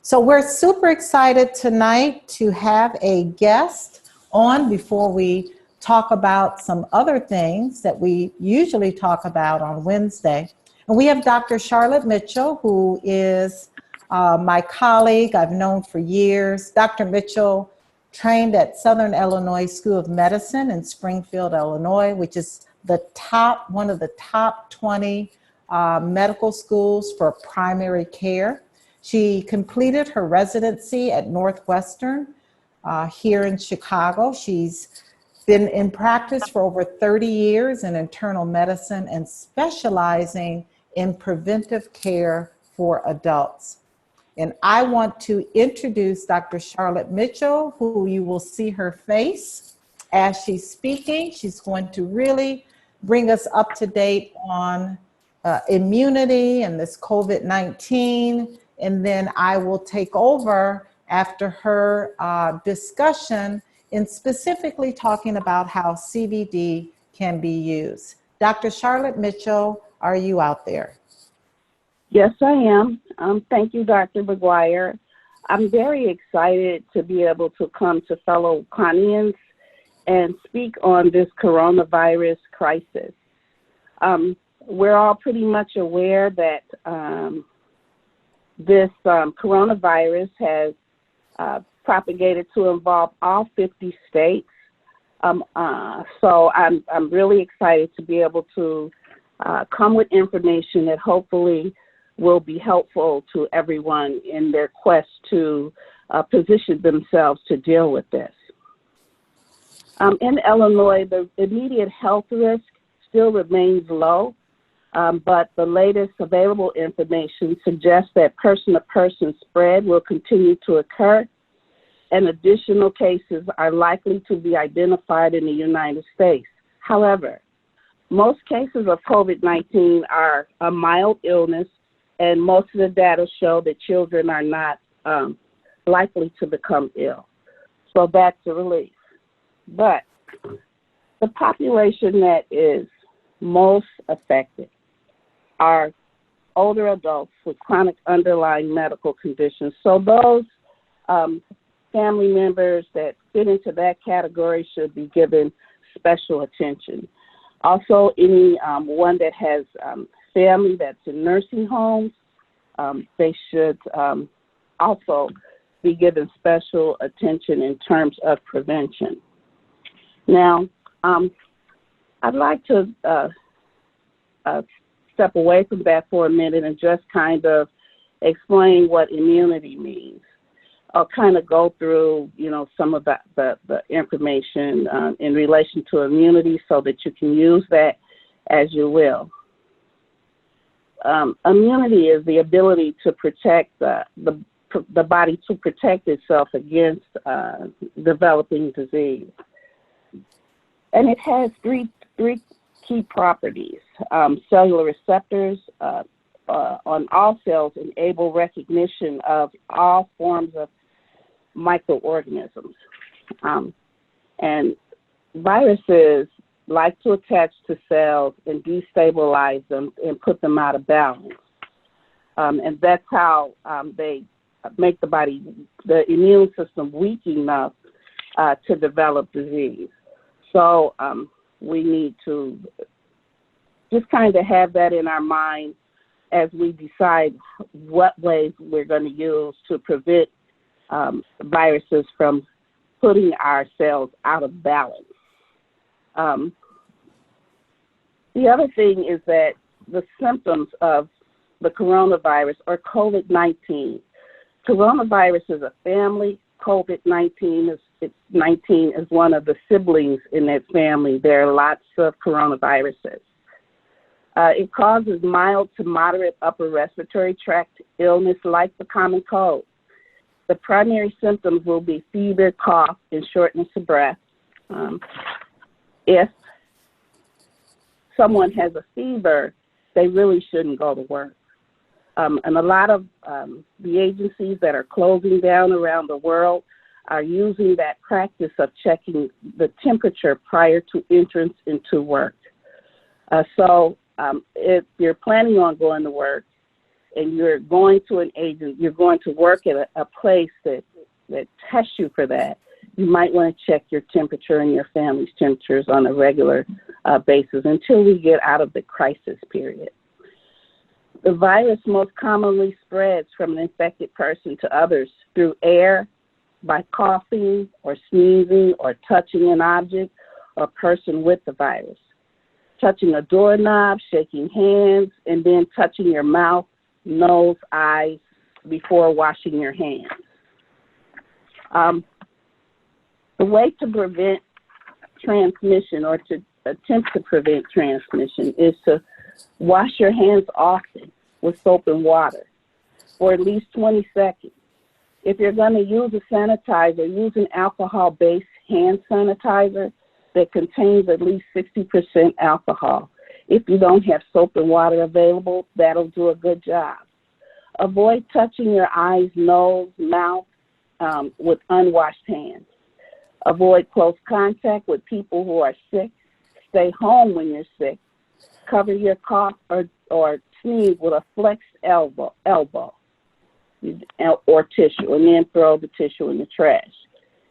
So we're super excited tonight to have a guest on before we talk about some other things that we usually talk about on Wednesday. And we have Dr. Charlotte Mitchell, who is my colleague I've known for years. Dr. Mitchell trained at Southern Illinois School of Medicine in Springfield, Illinois, which is one of the top 20 medical schools for primary care. She completed her residency at Northwestern here in Chicago. She's been in practice for over 30 years in internal medicine and specializing in preventive care for adults. And I want to introduce Dr. Charlotte Mitchell, who you will see her face as she's speaking. She's going to really bring us up to date on immunity and this COVID-19. And then I will take over after her discussion in specifically talking about how CBD can be used. Dr. Charlotte Mitchell, are you out there? Yes, I am. Thank you, Dr. McGuire. I'm very excited to be able to come to fellow Wakannians and speak on this coronavirus crisis. We're all pretty much aware that this coronavirus has propagated to involve all 50 states. So I'm really excited to be able to come with information that hopefully will be helpful to everyone in their quest to position themselves to deal with this. In Illinois, the immediate health risk still remains low, but the latest available information suggests that person-to-person spread will continue to occur, and additional cases are likely to be identified in the United States. However, most cases of COVID-19 are a mild illness, and most of the data show that children are not likely to become ill. So that's a relief. But the population that is most affected are older adults with chronic underlying medical conditions. So those family members that fit into that category should be given special attention. Also, anyone that has family that's in nursing homes, they should also be given special attention in terms of prevention. Now, I'd like to step away from that for a minute and just kind of explain what immunity means. I'll kind of go through, some of the information in relation to immunity so that you can use that as you will. Immunity is the ability to protect the body to protect itself against developing disease. And it has three key properties. Cellular receptors on all cells enable recognition of all forms of microorganisms. And viruses like to attach to cells and destabilize them and put them out of balance. And that's how they make the immune system weak enough to develop disease. So we need to just kind of have that in our mind as we decide what ways we're going to use to prevent viruses from putting our cells out of balance. The other thing is that the symptoms of the coronavirus or COVID-19. Coronavirus is a family. COVID-19 is one of the siblings in that family. There are lots of coronaviruses. It causes mild to moderate upper respiratory tract illness like the common cold. The primary symptoms will be fever, cough, and shortness of breath. If someone has a fever, they really shouldn't go to work. And a lot of the agencies that are closing down around the world are using that practice of checking the temperature prior to entrance into work. So if you're planning on going to work, and you're going to an agent, you're going to work at a place that tests you for that, you might want to check your temperature and your family's temperatures on a regular basis until we get out of the crisis period. The virus most commonly spreads from an infected person to others through air, by coughing or sneezing or touching an object or person with the virus, touching a doorknob, shaking hands, and then touching your mouth, nose, eyes before washing your hands. The way to prevent transmission or to attempt to prevent transmission is to wash your hands often with soap and water for at least 20 seconds. If you're going to use a sanitizer, use an alcohol-based hand sanitizer that contains at least 60% alcohol. If you don't have soap and water available, that'll do a good job. Avoid touching your eyes, nose, mouth with unwashed hands. Avoid close contact with people who are sick. Stay home when you're sick. Cover your cough or sneeze with a flexed elbow or tissue, and then throw the tissue in the trash.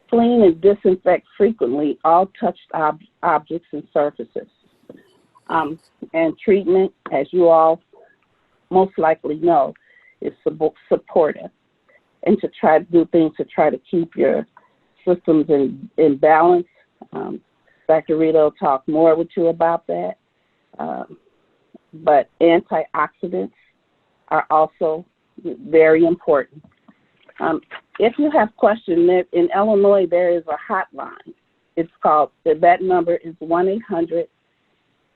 Clean and disinfect frequently all touched objects and surfaces. And treatment, as you all most likely know, is supportive, and to try to do things to try to keep your systems in balance. Dr. Rita will talk more with you about that. But antioxidants are also very important. If you have questions, in Illinois there is a hotline. It's called, that number is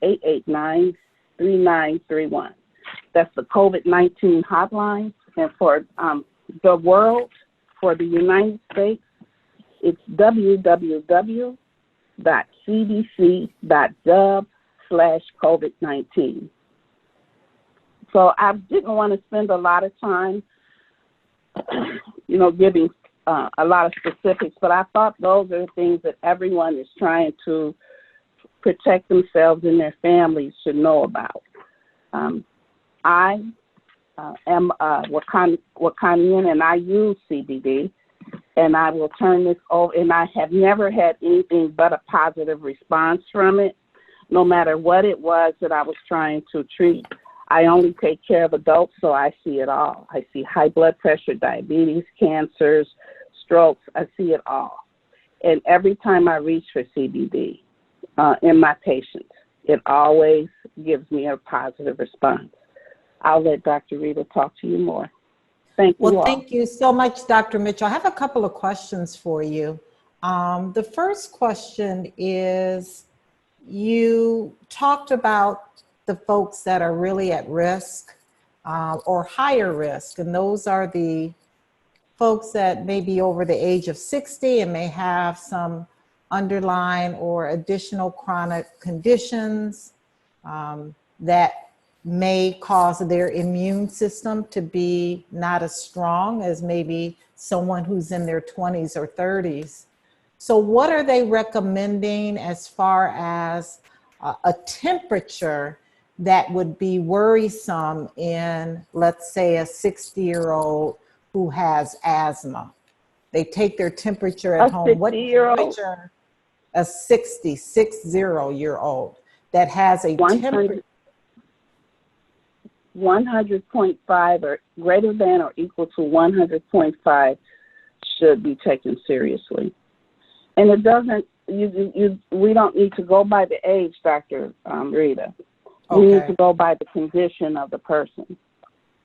1-800-889-3931. That's the COVID-19 hotline. And for the world, for the United States, it's www.cdc.gov/COVID-19. So I didn't want to spend a lot of time, giving a lot of specifics, but I thought those are the things that everyone is trying to protect themselves and their families should know about. I am a Wakannian, and I use CBD, and I will turn this over, and I have never had anything but a positive response from it, no matter what it was that I was trying to treat. I only take care of adults, so I see it all. I see high blood pressure, diabetes, cancers, strokes. I see it all. And every time I reach for CBD in my patients, it always gives me a positive response. I'll let Dr. Rita talk to you more. Thank you all. Well, thank you so much, Dr. Mitchell. I have a couple of questions for you. The first question is, you talked about the folks that are really at risk or higher risk, and those are the folks that may be over the age of 60 and may have some underlying or additional chronic conditions that may cause their immune system to be not as strong as maybe someone who's in their 20s or 30s. So what are they recommending as far as a temperature that would be worrisome in, let's say, a 60-year-old who has asthma? They take their temperature at home. What temperature? A 60-year-old that has a temperature 100.5 or greater than or equal to 100.5 should be taken seriously. And it doesn't, we don't need to go by the age, Dr. Rita. We need to go by the condition of the person.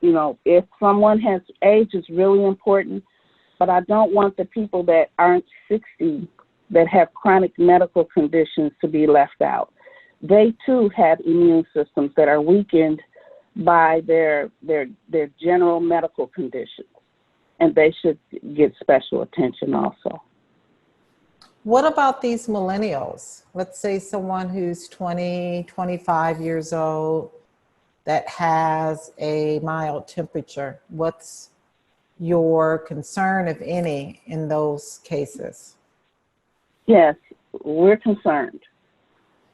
If someone has age, is really important, but I don't want the people that aren't 60 that have chronic medical conditions to be left out. They too have immune systems that are weakened by their general medical conditions, and they should get special attention also. What about these millennials? Let's say someone who's 20, 25 years old that has a mild temperature. What's your concern, if any, in those cases? Yes, we're concerned.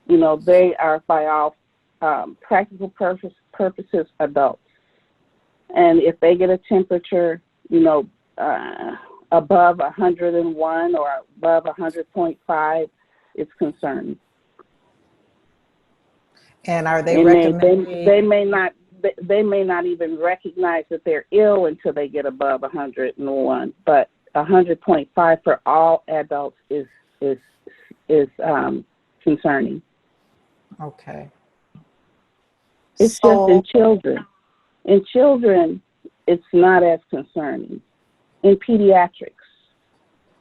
They are by all practical purposes adults. And if they get a temperature, above 101 or above 100.5, it's concerning. And are they and recommending? They may not even recognize that they're ill until they get above 101. But 100.5 for all adults is concerning. Okay. It's just in children. In children, it's not as concerning. In pediatrics,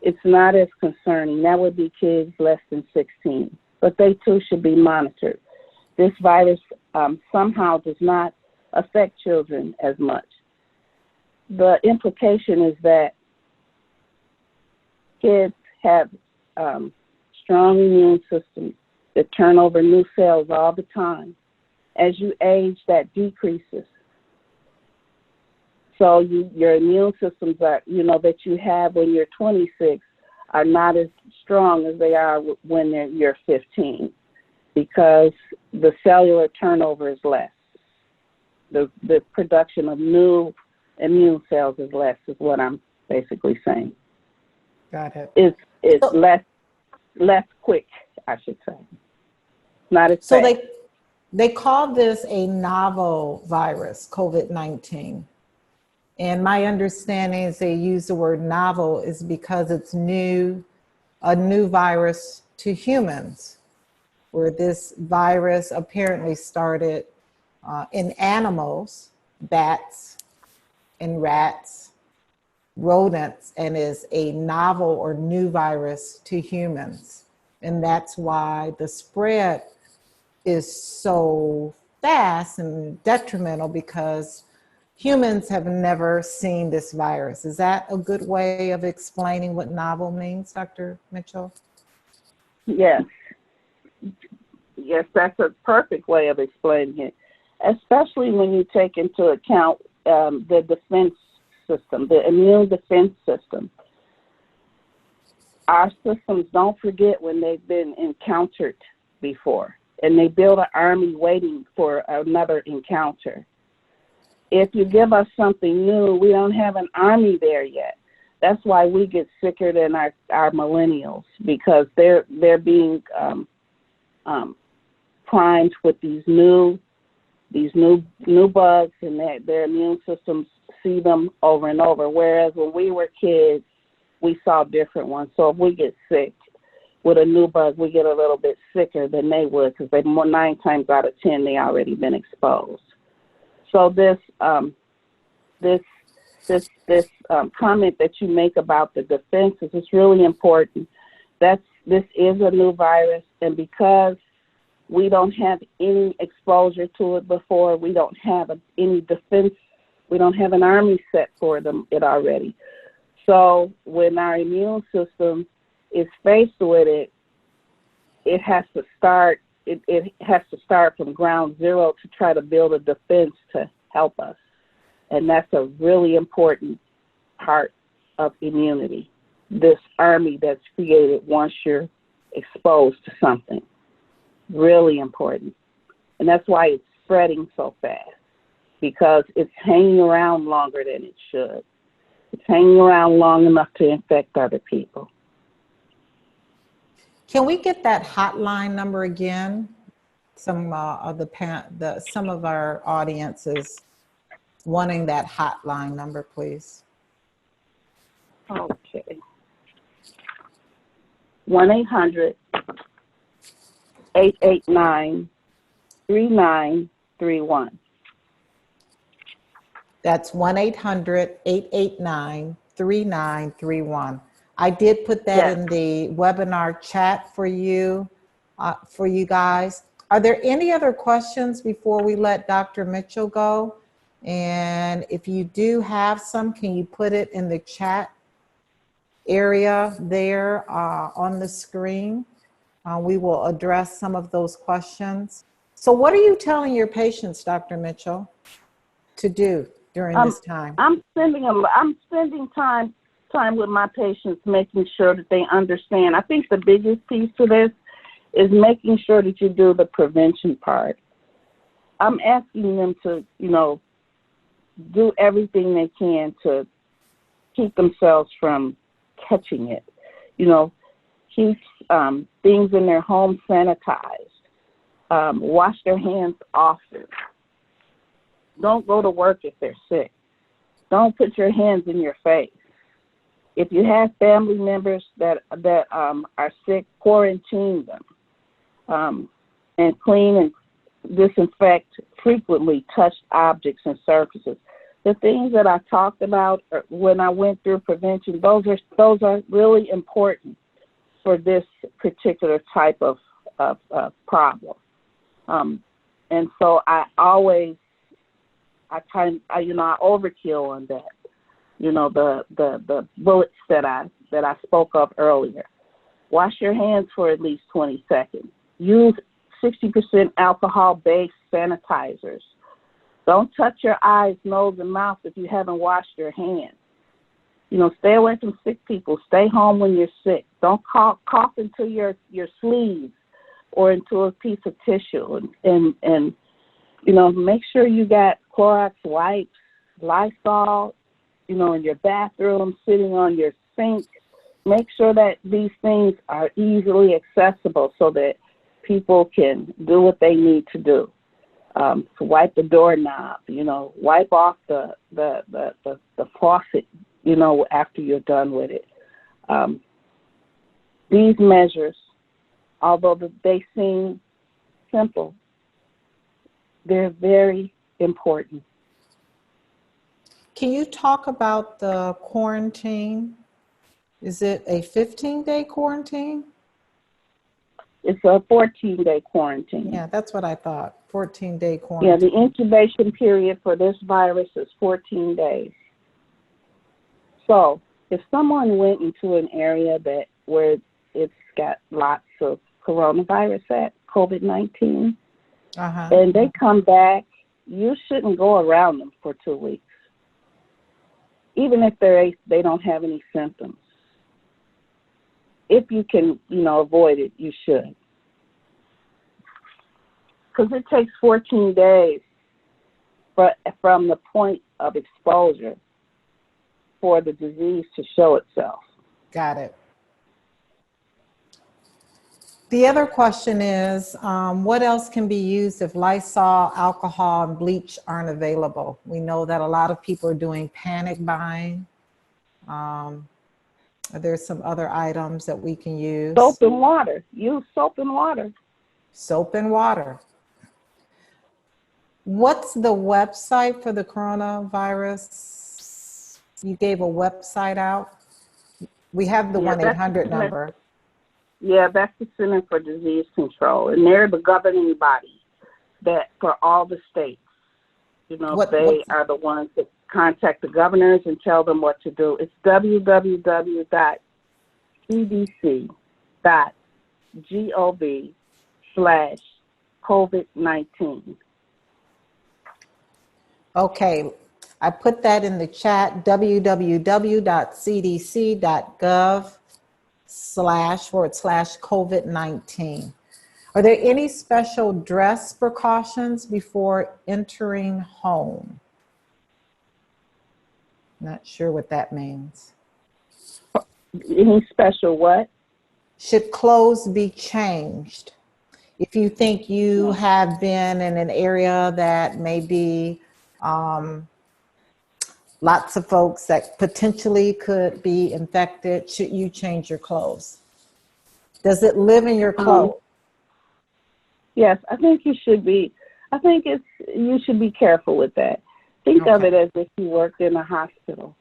it's not as concerning. That would be kids less than 16, but they too should be monitored. This virus somehow does not affect children as much. The implication is that kids have strong immune systems that turn over new cells all the time. As you age, that decreases. So your immune systems that you have when you're 26 are not as strong as they are when you're 15, because the cellular turnover is less. The production of new immune cells is less, is what I'm basically saying. Got it. It's less quick, I should say. Not as so fast. they call this a novel virus, COVID-19. And my understanding is they use the word novel is because it's a new virus to humans, where this virus apparently started in animals, bats and rats, rodents, and is a novel or new virus to humans. And that's why the spread is so fast and detrimental, because humans have never seen this virus. Is that a good way of explaining what novel means, Dr. Mitchell? Yes. Yes, that's a perfect way of explaining it, especially when you take into account the defense system, the immune defense system. Our systems don't forget when they've been encountered before, and they build an army waiting for another encounter. If you give us something new, we don't have an army there yet. That's why we get sicker than our millennials, because they're being primed with these new bugs, and their immune systems see them over and over. Whereas when we were kids, we saw different ones. So if we get sick with a new bug, we get a little bit sicker than they would, because 9 times out of 10 they already been exposed. So this comment that you make about the defenses is really important. This is a new virus, and because we don't have any exposure to it before, we don't have any defense. We don't have an army set for it already. So when our immune system is faced with it, it has to start. It has to start from ground zero to try to build a defense to help us. And that's a really important part of immunity, this army that's created once you're exposed to something. Really important. And that's why it's spreading so fast, because it's hanging around longer than it should. It's hanging around long enough to infect other people. Can we get that hotline number again? Some of our audience is wanting that hotline number, please. Okay. 1-800-889-3931. That's 1-800-889-3931. I did put that in the webinar chat for you guys. Are there any other questions before we let Dr. Mitchell go? And if you do have some, can you put it in the chat area there on the screen? We will address some of those questions. So what are you telling your patients, Dr. Mitchell, to do during this time? I'm spending time with my patients, making sure that they understand. I think the biggest piece to this is making sure that you do the prevention part. I'm asking them to, do everything they can to keep themselves from catching it. You know, keep things in their home sanitized. Wash their hands often. Don't go to work if they're sick. Don't put your hands in your face. If you have family members that are sick, quarantine them, and clean and disinfect frequently touched objects and surfaces. The things that I talked about when I went through prevention, those are really important for this particular type of problem. And so I overkill on that. You know, the bullets that I spoke of earlier. Wash your hands for at least 20 seconds. Use 60% alcohol-based sanitizers. Don't touch your eyes, nose, and mouth if you haven't washed your hands. You know, stay away from sick people. Stay home when you're sick. Don't cough into your sleeves or into a piece of tissue. And you know, make sure you got Clorox wipes, Lysol, you know, in your bathroom, sitting on your sink. Make sure that these things are easily accessible so that people can do what they need to do. To wipe the doorknob, you know, wipe off the faucet, you know, after you're done with it. These measures, although they seem simple, they're very important. Can you talk about the quarantine? Is it a 15-day quarantine? It's a 14-day quarantine. Yeah, that's what I thought. 14-day quarantine. Yeah, the incubation period for this virus is 14 days. So if someone went into an area where it's got lots of coronavirus at COVID-19, and they come back, you shouldn't go around them for 2 weeks, even if they don't have any symptoms. If you can, you know, avoid it, you should. Because it takes 14 days from the point of exposure for the disease to show itself. Got it. The other question is, what else can be used if Lysol, alcohol, and bleach aren't available? We know that a lot of people are doing panic buying. There's some other items that we can use. Soap and water. Use soap and water. Soap and water. What's the website for the coronavirus? You gave a website out. We have the 1-800 number. Yeah, that's the Center for Disease Control, and they're the governing body that for all the states. You know, they are the ones that contact the governors and tell them what to do. It's www.cdc.gov/COVID-19. Okay, I put that in the chat, www.cdc.gov//COVID-19. Are there any special dress precautions before entering home? Not sure what that means. Any special what? Should clothes be changed? If you think you have been in an area that may be lots of folks that potentially could be infected, should you change your clothes? Does it live in your clothes? Yes, I think you should be. You should be careful with that. Think of it as if you worked in a hospital.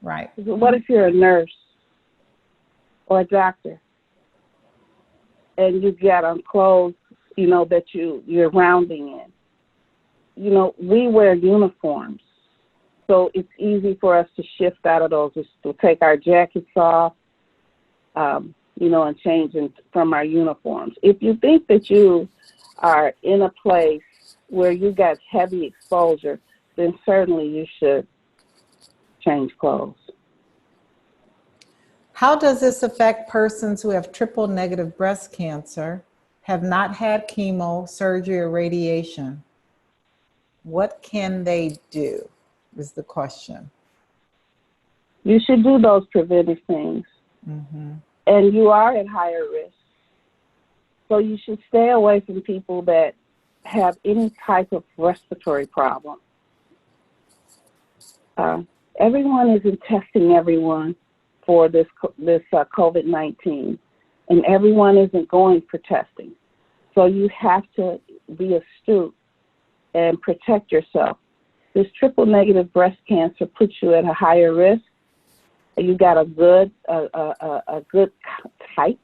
Right. What if you're a nurse or a doctor and you get on clothes, you know, that you're rounding in? You know, we wear uniforms, so it's easy for us to shift out of those, just to take our jackets off, you know, and change from our uniforms. If you think that you are in a place where you got heavy exposure, then certainly you should change clothes. How does this affect persons who have triple negative breast cancer, have not had chemo, surgery, or radiation? What can they do? is the question. You should do those preventive things. Mm-hmm. And you are at higher risk. So you should stay away from people that have any type of respiratory problem. Everyone isn't testing everyone for this COVID-19, and everyone isn't going for testing. So you have to be astute and protect yourself. This triple negative breast cancer puts you at a higher risk. You got a good type,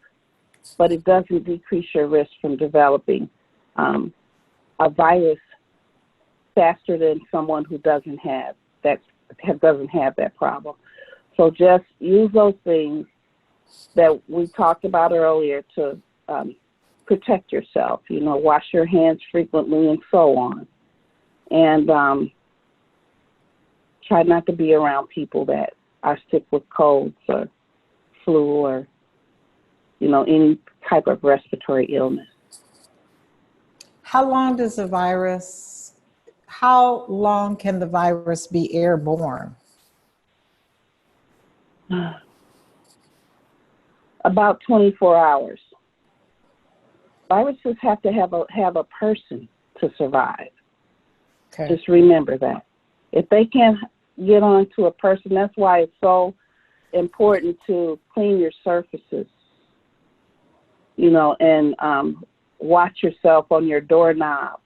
but it doesn't decrease your risk from developing a virus faster than someone who doesn't have that problem. So just use those things that we talked about earlier to protect yourself. You know, wash your hands frequently and so on. And try not to be around people that are sick with colds or flu or, you know, any type of respiratory illness. How long can the virus be airborne? About 24 hours. Viruses have to have a person to survive. Okay. Just remember that. If they can't get onto a person, that's why it's so important to clean your surfaces, you know, and watch yourself on your doorknobs,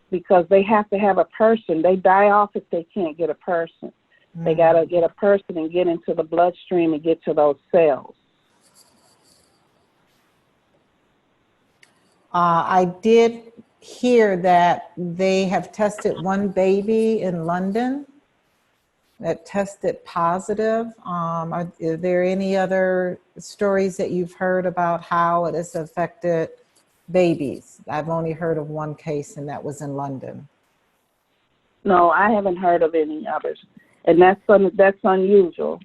because they have to have a person. They die off if they can't get a person. Mm-hmm. They got to get a person and get into the bloodstream and get to those cells. I did hear that they have tested one baby in London that tested positive. Are there any other stories that you've heard about how it has affected babies? I've only heard of one case, and that was in London. No, I haven't heard of any others, and that's unusual.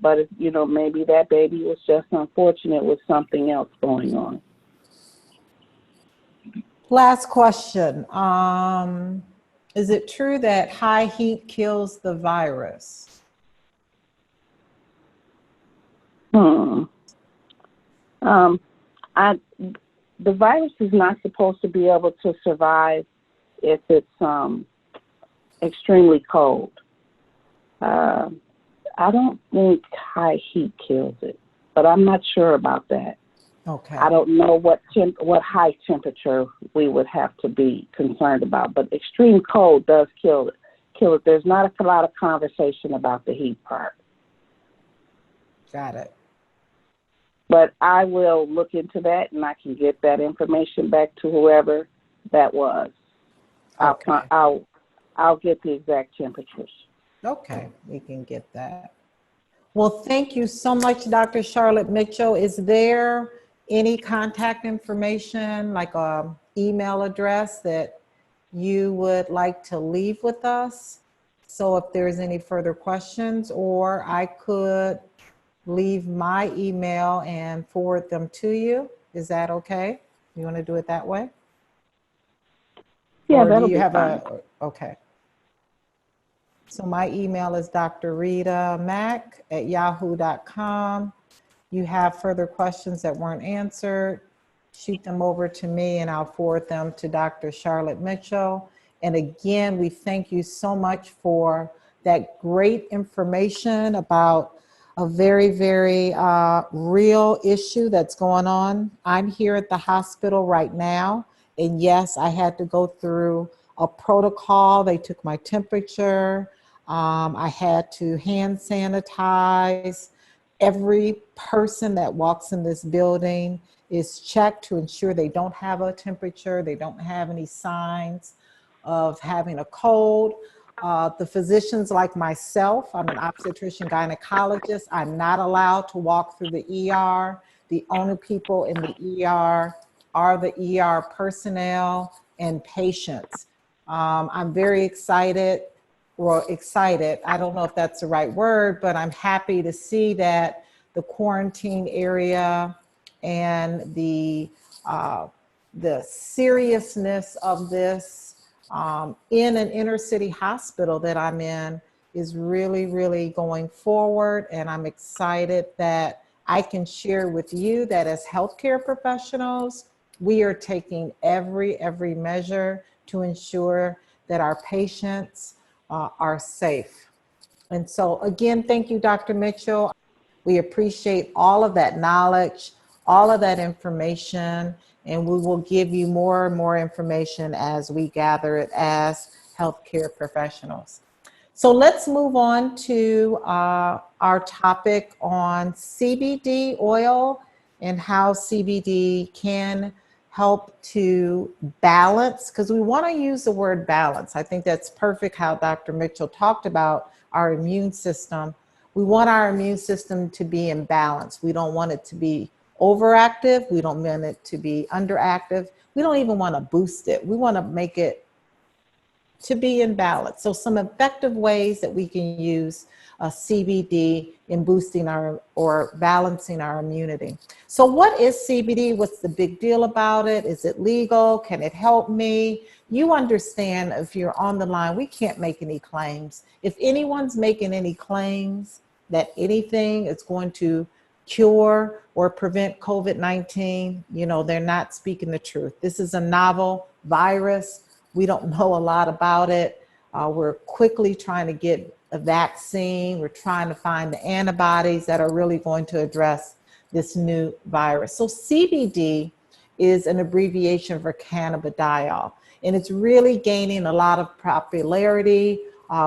But you know, maybe that baby was just unfortunate with something else going on. Last question. Is it true that high heat kills the virus? The virus is not supposed to be able to survive if it's extremely cold. I don't think high heat kills it, but I'm not sure about that. Okay. I don't know what high temperature we would have to be concerned about, but extreme cold does kill it. There's not a lot of conversation about the heat part. Got it. But I will look into that, and I can get that information back to whoever that was. Okay. I'll get the exact temperatures. Okay, we can get that. Well, thank you so much, Dr. Charlotte Mitchell. Is there any contact information, like an email address that you would like to leave with us? So if there's any further questions, or I could leave my email and forward them to you. Is that okay? You want to do it that way? Yeah, or that'll do you be have fine. Okay. So my email is drritamac@yahoo.com. You have further questions that weren't answered, shoot them over to me and I'll forward them to Dr. Charlotte Mitchell. And again, we thank you so much for that great information about a very, very real issue that's going on. I'm here at the hospital right now. And yes, I had to go through a protocol. They took my temperature. I had to hand sanitize. Every person that walks in this building is checked to ensure they don't have a temperature, they don't have any signs of having a cold. The physicians like myself, I'm an obstetrician gynecologist, I'm not allowed to walk through the ER. The only people in the ER are the ER personnel and patients. I'm very excited. I don't know if that's the right word, but I'm happy to see that the quarantine area and the seriousness of this in an inner city hospital that I'm in is really, really going forward. And I'm excited that I can share with you that as healthcare professionals, we are taking every measure to ensure that our patients are safe. And so again, thank you, Dr. Mitchell. We appreciate all of that knowledge, all of that information, and we will give you more and more information as we gather it as healthcare professionals. So let's move on to our topic on CBD oil and how CBD can help to balance, because we want to use the word balance. I think that's perfect how Dr. Mitchell talked about our immune system. We want our immune system to be in balance. We don't want it to be overactive. We don't want it to be underactive. We don't even want to boost it. We want to make it to be in balance. So some effective ways that we can use CBD in boosting or balancing our immunity. So what is CBD? What's the big deal about it? Is it legal? Can it help me? You understand, if you're on the line, we can't make any claims. If anyone's making any claims that anything is going to cure or prevent COVID-19, they're not speaking the truth. This is a novel virus. We don't know a lot about it. We're quickly trying to get a vaccine. We're trying to find the antibodies that are really going to address this new virus. So CBD is an abbreviation for cannabidiol, and it's really gaining a lot of popularity.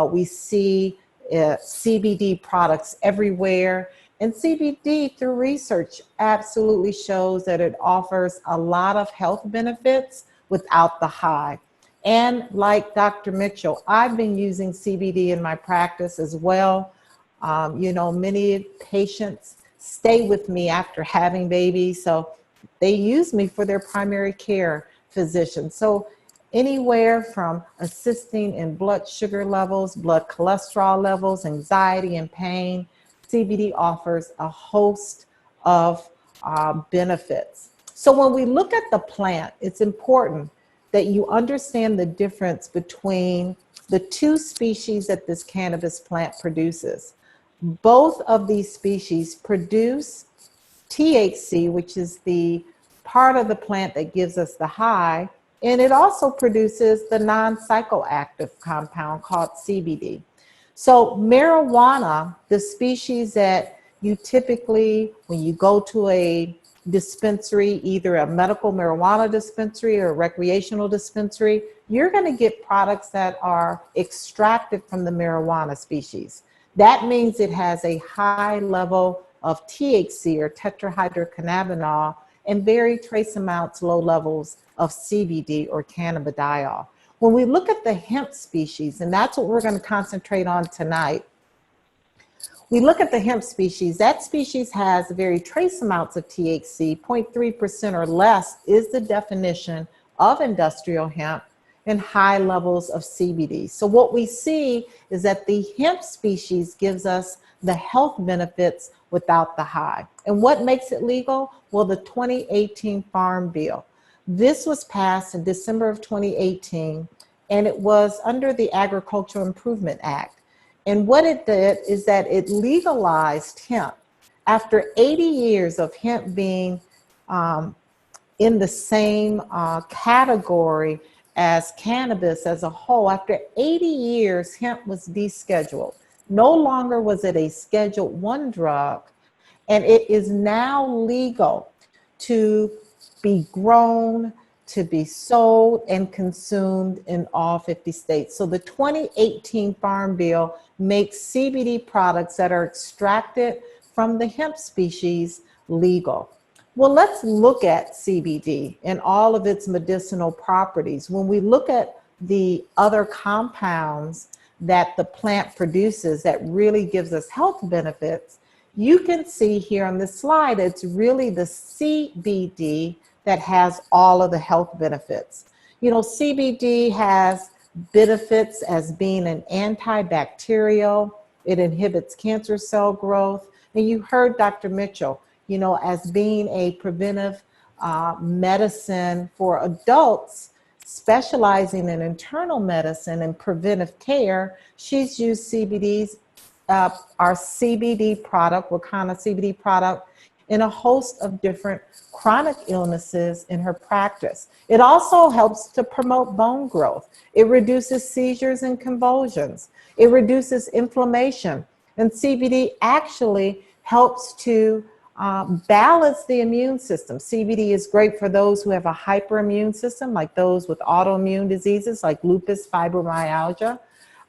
We see CBD products everywhere, and CBD, through research, absolutely shows that it offers a lot of health benefits without the high. And like Dr. Mitchell, I've been using CBD in my practice as well. Many patients stay with me after having babies, so they use me for their primary care physician. So anywhere from assisting in blood sugar levels, blood cholesterol levels, anxiety and pain, CBD offers a host of benefits. So when we look at the plant, it's important that you understand the difference between the two species that this cannabis plant produces. Both of these species produce THC, which is the part of the plant that gives us the high, and it also produces the non-psychoactive compound called CBD. So marijuana, the species that you typically, when you go to a dispensary, either a medical marijuana dispensary or a recreational dispensary, you're going to get products that are extracted from the marijuana species. That means it has a high level of THC or tetrahydrocannabinol and very trace amounts, low levels of CBD or cannabidiol. When we look at the hemp species, and that's what we're going to concentrate on tonight, we look at the hemp species. That species has very trace amounts of THC, 0.3% or less is the definition of industrial hemp, and high levels of CBD. So what we see is that the hemp species gives us the health benefits without the high. And what makes it legal? Well, the 2018 Farm Bill. This was passed in December of 2018, and it was under the Agricultural Improvement Act. And what it did is that it legalized hemp. After 80 years of hemp being in the same category as cannabis as a whole, after 80 years, hemp was descheduled. No longer was it a Schedule 1 drug, and it is now legal to be grown, to be sold and consumed in all 50 states. So the 2018 Farm Bill makes CBD products that are extracted from the hemp species legal. Well, let's look at CBD and all of its medicinal properties. When we look at the other compounds that the plant produces that really gives us health benefits, you can see here on this slide, it's really the CBD that has all of the health benefits. CBD has benefits as being an antibacterial. It inhibits cancer cell growth. And you heard Dr. Mitchell, as being a preventive medicine for adults. specializing in internal medicine and preventive care, she's used our CBD product, Wakanna CBD product, in a host of different chronic illnesses in her practice. It also helps to promote bone growth. It reduces seizures and convulsions. It reduces inflammation. And CBD actually helps to balance the immune system. CBD is great for those who have a hyperimmune system, like those with autoimmune diseases like lupus, fibromyalgia,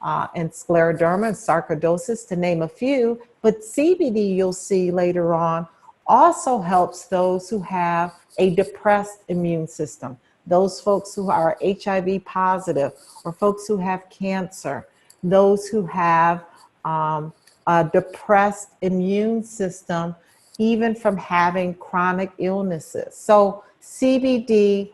and scleroderma and sarcoidosis, to name a few. But CBD, you'll see later on, also helps those who have a depressed immune system, those folks who are HIV positive, or folks who have cancer, those who have a depressed immune system, even from having chronic illnesses. So CBD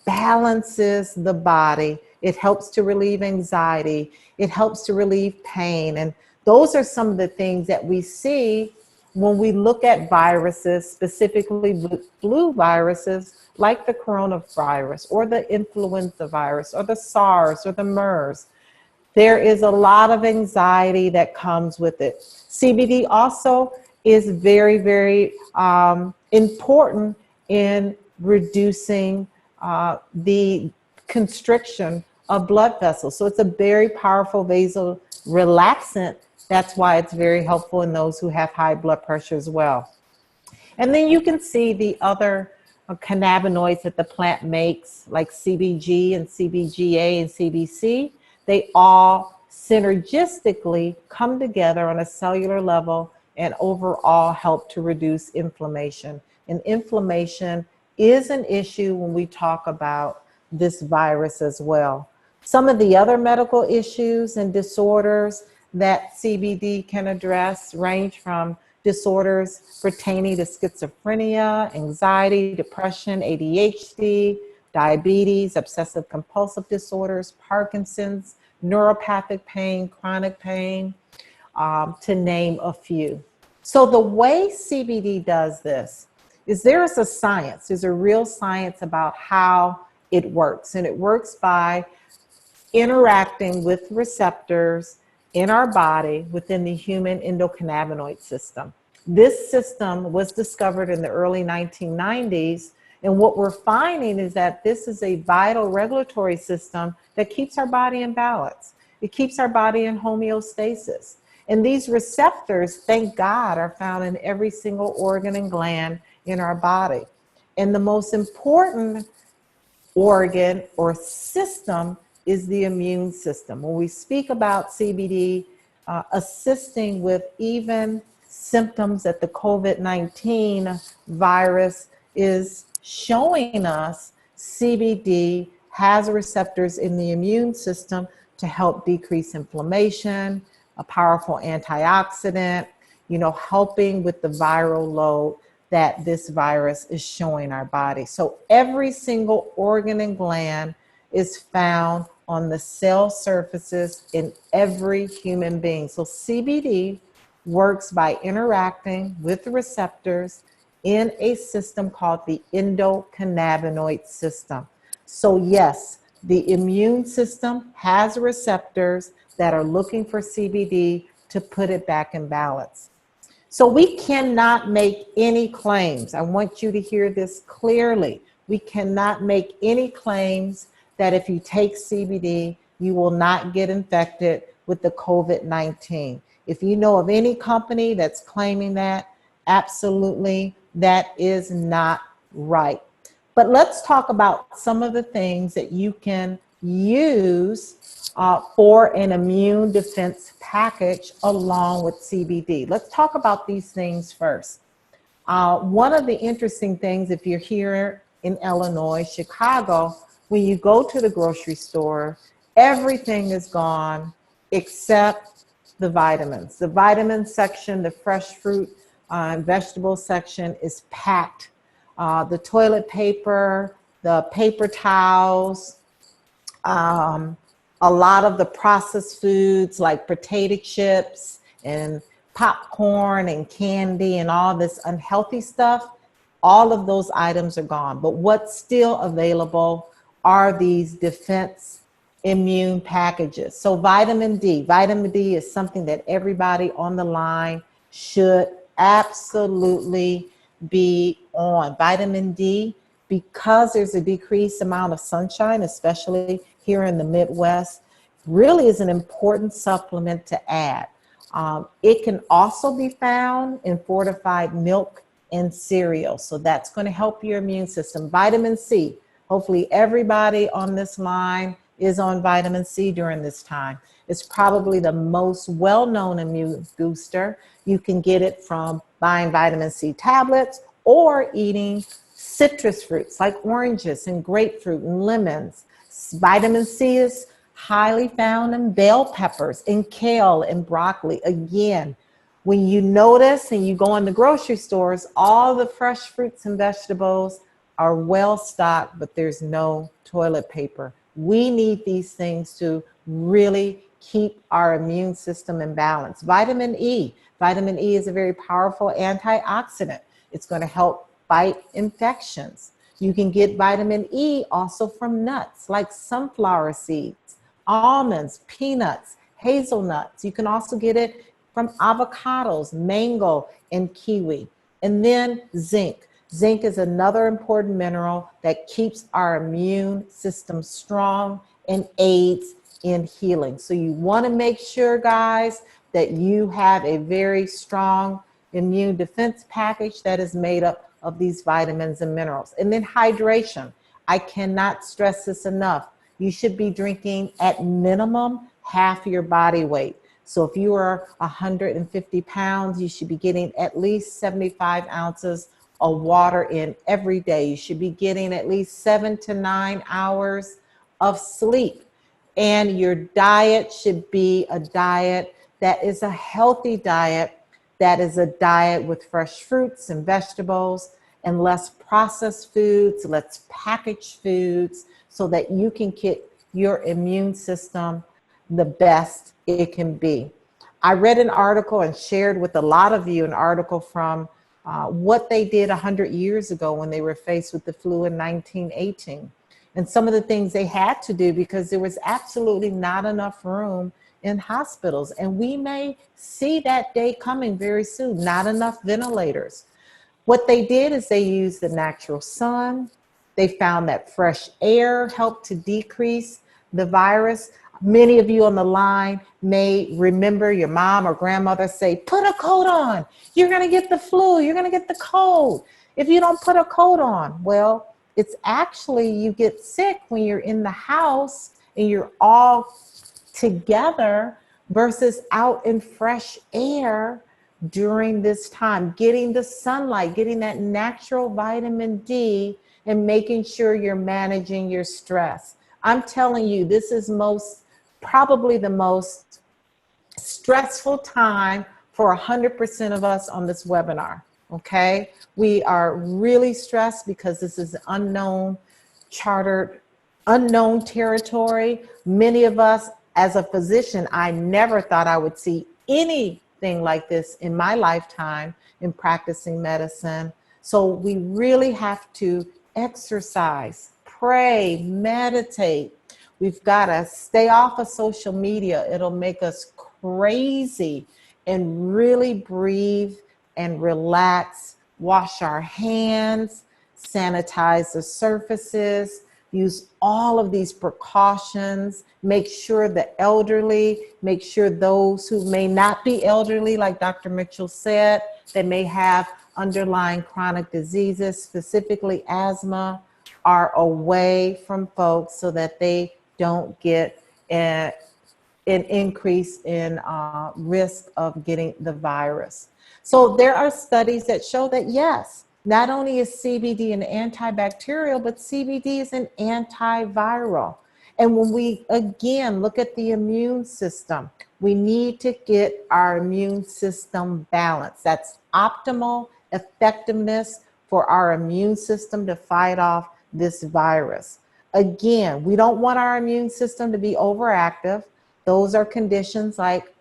balances the body. It helps to relieve anxiety. It helps to relieve pain. And those are some of the things that we see when we look at viruses, specifically flu viruses like the coronavirus or the influenza virus or the SARS or the MERS. There is a lot of anxiety that comes with it. CBD also is very, very important in reducing the constriction of blood vessels. So it's a very powerful vasal relaxant. That's why it's very helpful in those who have high blood pressure as well. And then you can see the other cannabinoids that the plant makes, like CBG and CBGA and CBC. They all synergistically come together on a cellular level and overall help to reduce inflammation. And inflammation is an issue when we talk about this virus as well. Some of the other medical issues and disorders that CBD can address range from disorders pertaining to schizophrenia, anxiety, depression, ADHD, diabetes, obsessive compulsive disorders, Parkinson's, neuropathic pain, chronic pain, to name a few. So the way CBD does this is there's a real science about how it works. And it works by interacting with receptors in our body within the human endocannabinoid system. This system was discovered in the early 1990s. And what we're finding is that this is a vital regulatory system that keeps our body in balance. It keeps our body in homeostasis. And these receptors, thank God, are found in every single organ and gland in our body. And the most important organ or system is the immune system. When we speak about CBD assisting with even symptoms that the COVID-19 virus is showing us, CBD has receptors in the immune system to help decrease inflammation, a powerful antioxidant, helping with the viral load that this virus is showing our body. So every single organ and gland is found on the cell surfaces in every human being. So CBD works by interacting with the receptors in a system called the endocannabinoid system. So yes, the immune system has receptors that are looking for CBD to put it back in balance. So we cannot make any claims. I want you to hear this clearly. We cannot make any claims that if you take CBD, you will not get infected with the COVID-19. If you know of any company that's claiming that, absolutely, that is not right. But let's talk about some of the things that you can use for an immune defense package along with CBD. Let's talk about these things first. One of the interesting things, if you're here in Illinois, Chicago, when you go to the grocery store, everything is gone except the vitamins. The vitamin section, the fresh fruit and vegetable section is packed. The toilet paper, the paper towels, a lot of the processed foods like potato chips and popcorn and candy and all this unhealthy stuff, all of those items are gone. But what's still available are these defense immune packages. So vitamin D is something that everybody on the line should absolutely be on. Vitamin D, because there's a decreased amount of sunshine, especially here in the Midwest, really is an important supplement to add. It can also be found in fortified milk and cereal. So that's going to help your immune system. Vitamin C. Hopefully everybody on this line is on vitamin C during this time. It's probably the most well-known immune booster. You can get it from buying vitamin C tablets or eating citrus fruits like oranges and grapefruit and lemons. Vitamin C is highly found in bell peppers, in kale, and broccoli. Again, when you notice and you go in the grocery stores, all the fresh fruits and vegetables are well stocked, but there's no toilet paper. We need these things to really keep our immune system in balance. Vitamin E. Vitamin E is a very powerful antioxidant. It's going to help fight infections. You can get vitamin E also from nuts like sunflower seeds, almonds, peanuts, hazelnuts. You can also get it from avocados, mango, and kiwi. And then zinc. Zinc is another important mineral that keeps our immune system strong and aids in healing. So you want to make sure, guys, that you have a very strong immune defense package that is made up of these vitamins and minerals. And then hydration. I cannot stress this enough. You should be drinking at minimum half your body weight. So if you are 150 pounds, you should be getting at least 75 ounces of water in every day. You should be getting at least 7 to 9 hours of sleep. And your diet should be a diet that is a healthy diet, that is a diet with fresh fruits and vegetables and less processed foods, less packaged foods, so that you can get your immune system the best it can be. I read an article and shared with a lot of you an article from what they did 100 years ago when they were faced with the flu in 1918. And some of the things they had to do because there was absolutely not enough room in hospitals. And we may see that day coming very soon, not enough ventilators. What they did is they used the natural sun. They found that fresh air helped to decrease the virus. Many of you on the line may remember your mom or grandmother say, put a coat on. You're going to get the flu. You're going to get the cold if you don't put a coat on. Well, it's actually you get sick when you're in the house and you're all together versus out in fresh air during this time, getting the sunlight, getting that natural vitamin D, and making sure you're managing your stress. I'm telling you, this is probably the most stressful time for 100% of us on this webinar, okay? We are really stressed because this is unknown territory. Many of us, as a physician, I never thought I would see anything like this in my lifetime in practicing medicine. So we really have to exercise, pray, meditate. We've got to stay off of social media. It'll make us crazy, and really breathe and relax, wash our hands, sanitize the surfaces, use all of these precautions, make sure the elderly, make sure those who may not be elderly, like Dr. Mitchell said, that may have underlying chronic diseases, specifically asthma, are away from folks so that they don't get an increase in risk of getting the virus. So there are studies that show that yes, not only is CBD an antibacterial, but CBD is an antiviral. And when we, again, look at the immune system, we need to get our immune system balanced. That's optimal effectiveness for our immune system to fight off this virus. Again, we don't want our immune system to be overactive. Those are conditions like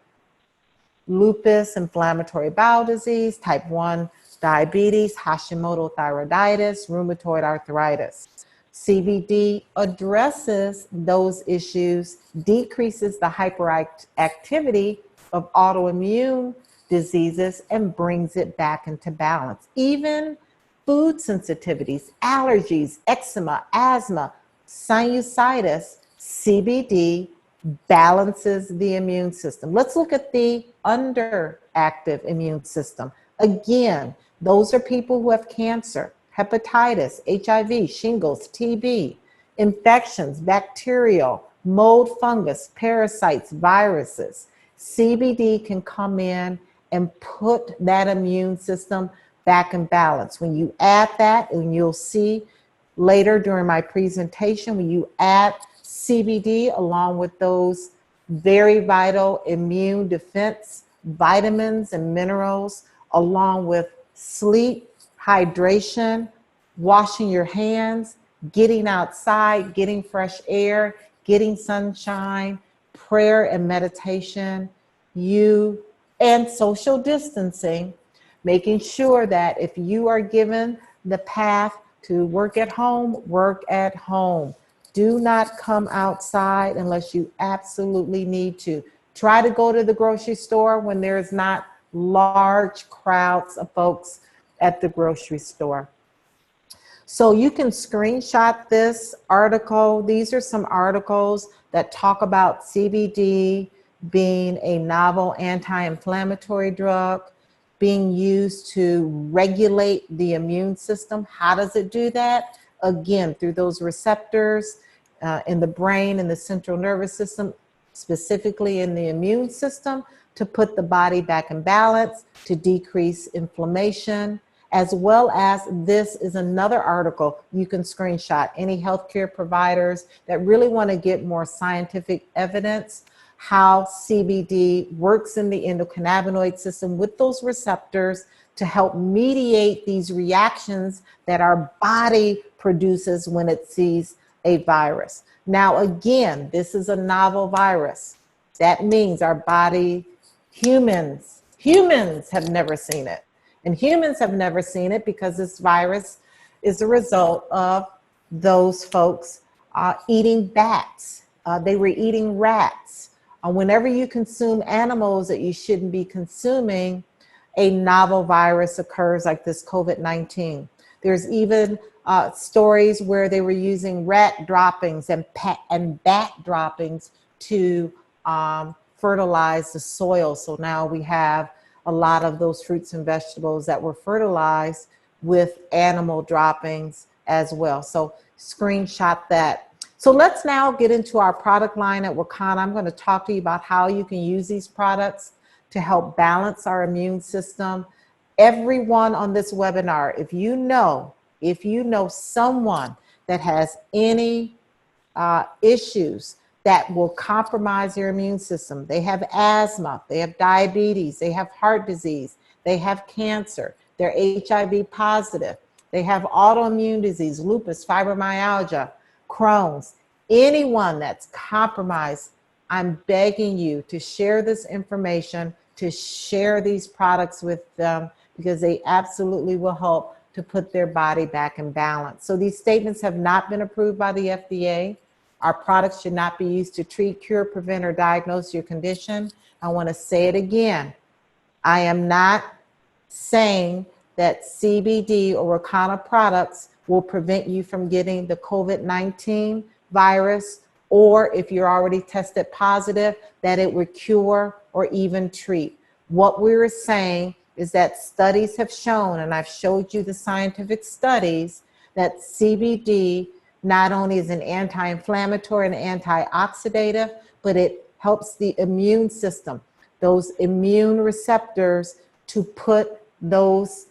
lupus, inflammatory bowel disease, type 1 diabetes, Hashimoto thyroiditis, rheumatoid arthritis. CBD addresses those issues, decreases the hyperactivity of autoimmune diseases, and brings it back into balance. Even food sensitivities, allergies, eczema, asthma, sinusitis, CBD balances the immune system. Let's look at the underactive immune system. Again, those are people who have cancer, hepatitis, HIV, shingles, TB, infections, bacterial, mold, fungus, parasites, viruses. CBD can come in and put that immune system back in balance. When you add that, and you'll see later during my presentation, when you add CBD along with those very vital immune defense vitamins and minerals, along with sleep, hydration, washing your hands, getting outside, getting fresh air, getting sunshine, prayer and meditation, and social distancing, making sure that if you are given the path to work at home, work at home. Do not come outside unless you absolutely need to. Try to go to the grocery store when there's not large crowds of folks at the grocery store. So you can screenshot this article. These are some articles that talk about CBD being a novel anti-inflammatory drug, being used to regulate the immune system. How does it do that? Again, through those receptors in the brain and the central nervous system, specifically in the immune system, to put the body back in balance, to decrease inflammation, as well as this is another article you can screenshot. Any healthcare providers that really want to get more scientific evidence how CBD works in the endocannabinoid system with those receptors to help mediate these reactions that our body produces when it sees a virus. Now, again, this is a novel virus. That means our body, humans have never seen it. And humans have never seen it because this virus is a result of those folks eating bats. They were eating rats. Whenever you consume animals that you shouldn't be consuming, a novel virus occurs like this COVID-19. There's even stories where they were using rat droppings and bat droppings to fertilize the soil. So now we have a lot of those fruits and vegetables that were fertilized with animal droppings as well. So screenshot that. So let's now get into our product line at Wakanna. I'm going to talk to you about how you can use these products to help balance our immune system. Everyone on this webinar, if you know someone that has any issues that will compromise your immune system, they have asthma, they have diabetes, they have heart disease, they have cancer, they're HIV positive, they have autoimmune disease, lupus, fibromyalgia, Crohn's, anyone that's compromised, I'm begging you to share this information, to share these products with them, because they absolutely will help to put their body back in balance. So these statements have not been approved by the FDA. Our products should not be used to treat, cure, prevent, or diagnose your condition. I want to say it again. I am not saying that CBD or Wakanna products will prevent you from getting the COVID-19 virus, or if you're already tested positive, that it would cure or even treat. What we're saying is that studies have shown, and I've showed you the scientific studies, that CBD not only is an anti-inflammatory and antioxidative, but it helps the immune system, those immune receptors, to put those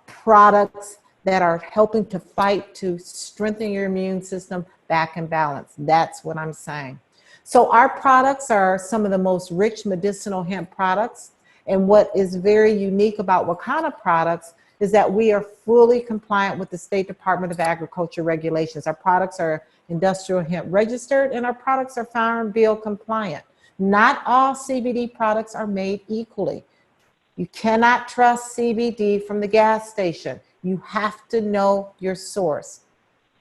products that are helping to fight to strengthen your immune system back in balance. That's what I'm saying. So our products are some of the most rich medicinal hemp products. And what is very unique about Wakanna products is that we are fully compliant with the State Department of Agriculture regulations. Our products are industrial hemp registered, and our products are Farm Bill compliant. Not all CBD products are made equally. You cannot trust CBD from the gas station. You have to know your source.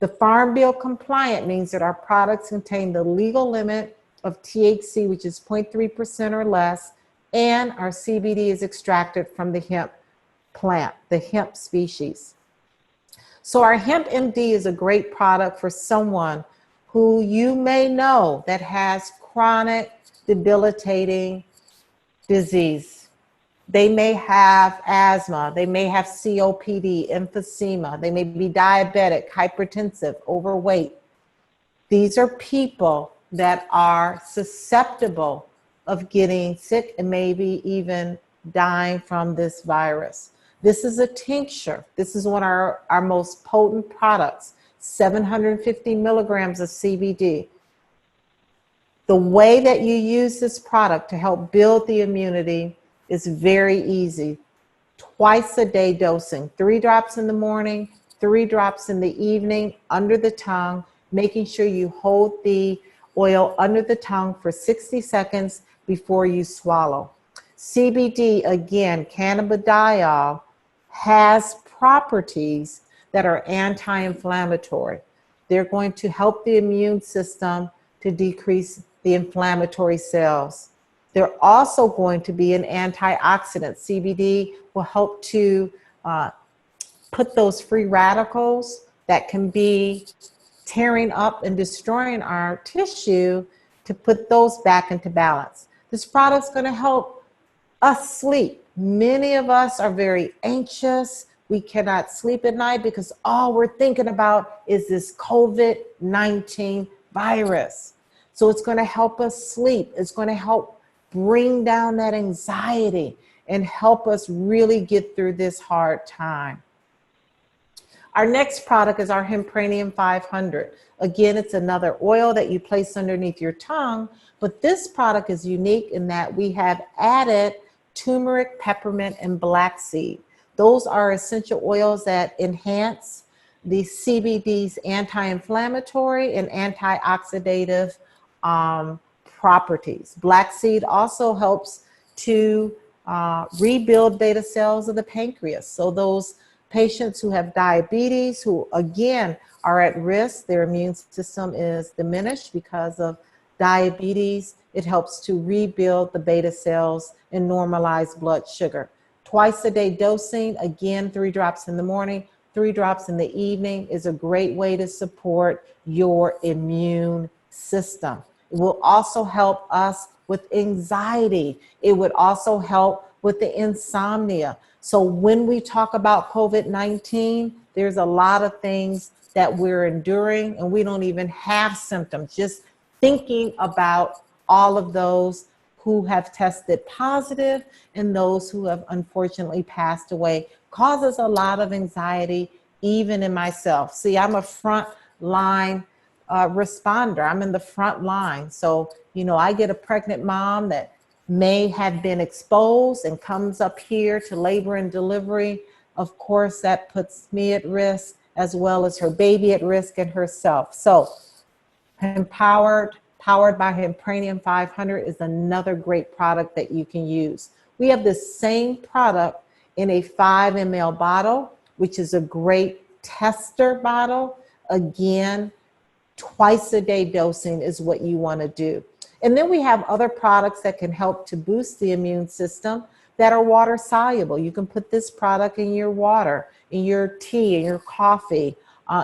The Farm Bill compliant means that our products contain the legal limit of THC, which is 0.3% or less, and our CBD is extracted from the hemp plant, the hemp species. So our Hemp MD is a great product for someone who you may know that has chronic debilitating disease. They may have asthma, they may have COPD, emphysema, they may be diabetic, hypertensive, overweight. These are people that are susceptible of getting sick and maybe even dying from this virus. This is a tincture. This is one of our most potent products, 750 milligrams of CBD. The way that you use this product to help build the immunity is very easy. Twice a day dosing, 3 drops in the morning, 3 drops in the evening under the tongue, making sure you hold the oil under the tongue for 60 seconds before you swallow. CBD, again, cannabidiol, has properties that are anti-inflammatory. They're going to help the immune system to decrease the inflammatory cells. They're also going to be an antioxidant. CBD will help to put those free radicals that can be tearing up and destroying our tissue, to put those back into balance. This product's going to help us sleep. Many of us are very anxious. We cannot sleep at night because all we're thinking about is this COVID-19 virus. So it's going to help us sleep. It's going to help bring down that anxiety and help us really get through this hard time. Our next product is our Hempranium 500. Again, it's another oil that you place underneath your tongue, but this product is unique in that we have added turmeric, peppermint, and black seed. Those are essential oils that enhance the CBD's anti-inflammatory and antioxidative properties. Black seed also helps to rebuild beta cells of the pancreas. So those patients who have diabetes, who again are at risk, their immune system is diminished because of diabetes, it helps to rebuild the beta cells and normalize blood sugar. Twice a day dosing, again, 3 drops in the morning, 3 drops in the evening, is a great way to support your immune system. It will also help us with anxiety. It would also help with the insomnia. So when we talk about COVID-19, there's a lot of things that we're enduring and we don't even have symptoms. Just thinking about all of those who have tested positive and those who have unfortunately passed away causes a lot of anxiety, even in myself. See, I'm a front line responder. I'm in the front line. So, you know, I get a pregnant mom that may have been exposed and comes up here to labor and delivery. Of course, that puts me at risk as well as her baby at risk and herself. So powered by Hempranium 500 is another great product that you can use. We have the same product in a 5 ml bottle, which is a great tester bottle. Again, twice a day dosing is what you want to do. And then we have other products that can help to boost the immune system that are water soluble. You can put this product in your water, in your tea, in your coffee,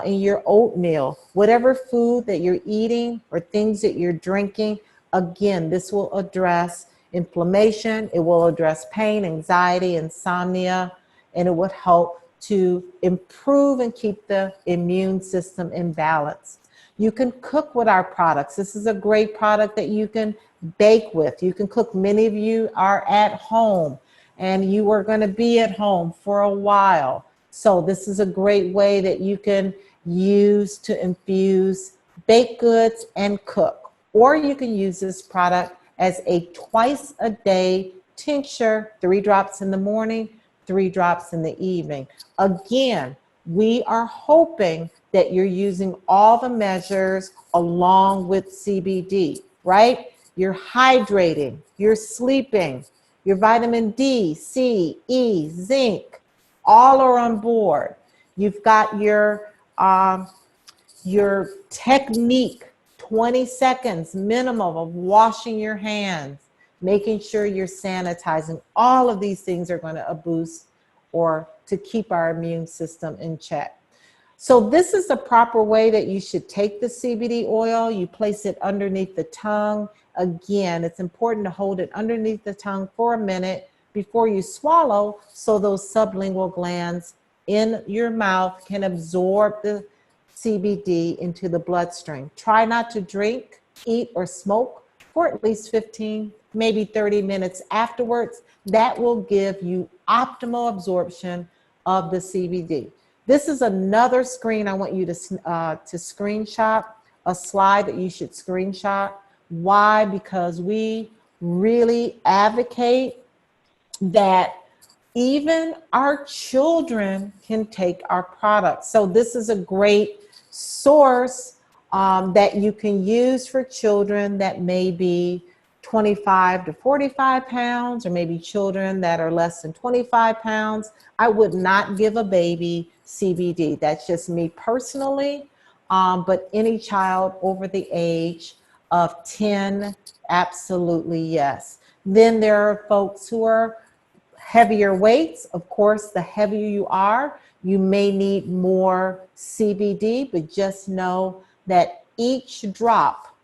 in your oatmeal, whatever food that you're eating or things that you're drinking. Again, this will address inflammation. It will address pain, anxiety, insomnia, and it would help to improve and keep the immune system in balance. You can cook with our products. This is a great product that you can bake with. You can cook. Many of you are at home and you are going to be at home for a while. So this is a great way that you can use to infuse baked goods and cook. Or you can use this product as a twice a day tincture, 3 drops in the morning, 3 drops in the evening. Again, we are hoping that you're using all the measures along with CBD, right? You're hydrating, you're sleeping, your vitamin D, C, E, zinc, all are on board. You've got your your technique, 20 seconds minimum of washing your hands, making sure you're sanitizing. All of these things are going to boost or to keep our immune system in check. So this is the proper way that you should take the CBD oil. You place it underneath the tongue. Again, it's important to hold it underneath the tongue for a minute before you swallow, so those sublingual glands in your mouth can absorb the CBD into the bloodstream. Try not to drink, eat, or smoke for at least 15, maybe 30 minutes afterwards. That will give you optimal absorption of the CBD. This is another screen I want you to screenshot, a slide that you should screenshot. Why? Because we really advocate that even our children can take our products. So this is a great source that you can use for children that may be 25 to 45 pounds, or maybe children that are less than 25 pounds. I would not give a baby CBD. That's just me personally. But any child over the age of 10, absolutely yes. Then there are folks who are heavier weights. Of course, the heavier you are, you may need more CBD, but just know that each drop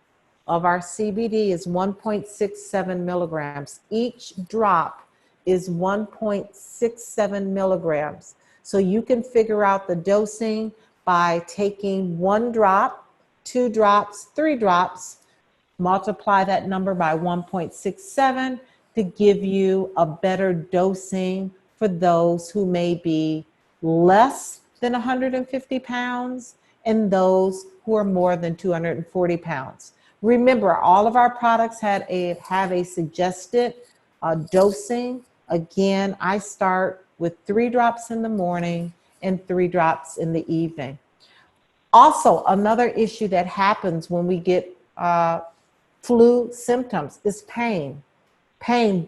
of our CBD is 1.67 milligrams. Each drop is 1.67 milligrams. So you can figure out the dosing by taking 1 drop, 2 drops, 3 drops, multiply that number by 1.67 to give you a better dosing for those who may be less than 150 pounds and those who are more than 240 pounds. Remember, all of our products have a suggested dosing. Again, I start with 3 drops in the morning and 3 drops in the evening. Also, another issue that happens when we get flu symptoms is pain,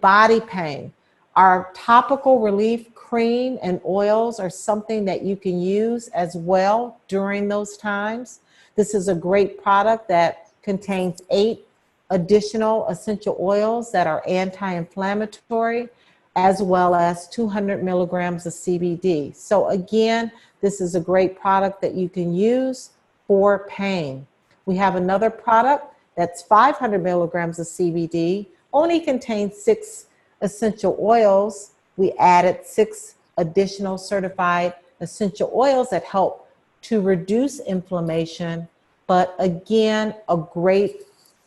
body pain. Our topical relief cream and oils are something that you can use as well during those times. This is a great product that contains 8 additional essential oils that are anti-inflammatory, as well as 200 milligrams of CBD. So again, this is a great product that you can use for pain. We have another product that's 500 milligrams of CBD, only contains 6 essential oils. We added 6 additional certified essential oils that help to reduce inflammation, but again, a great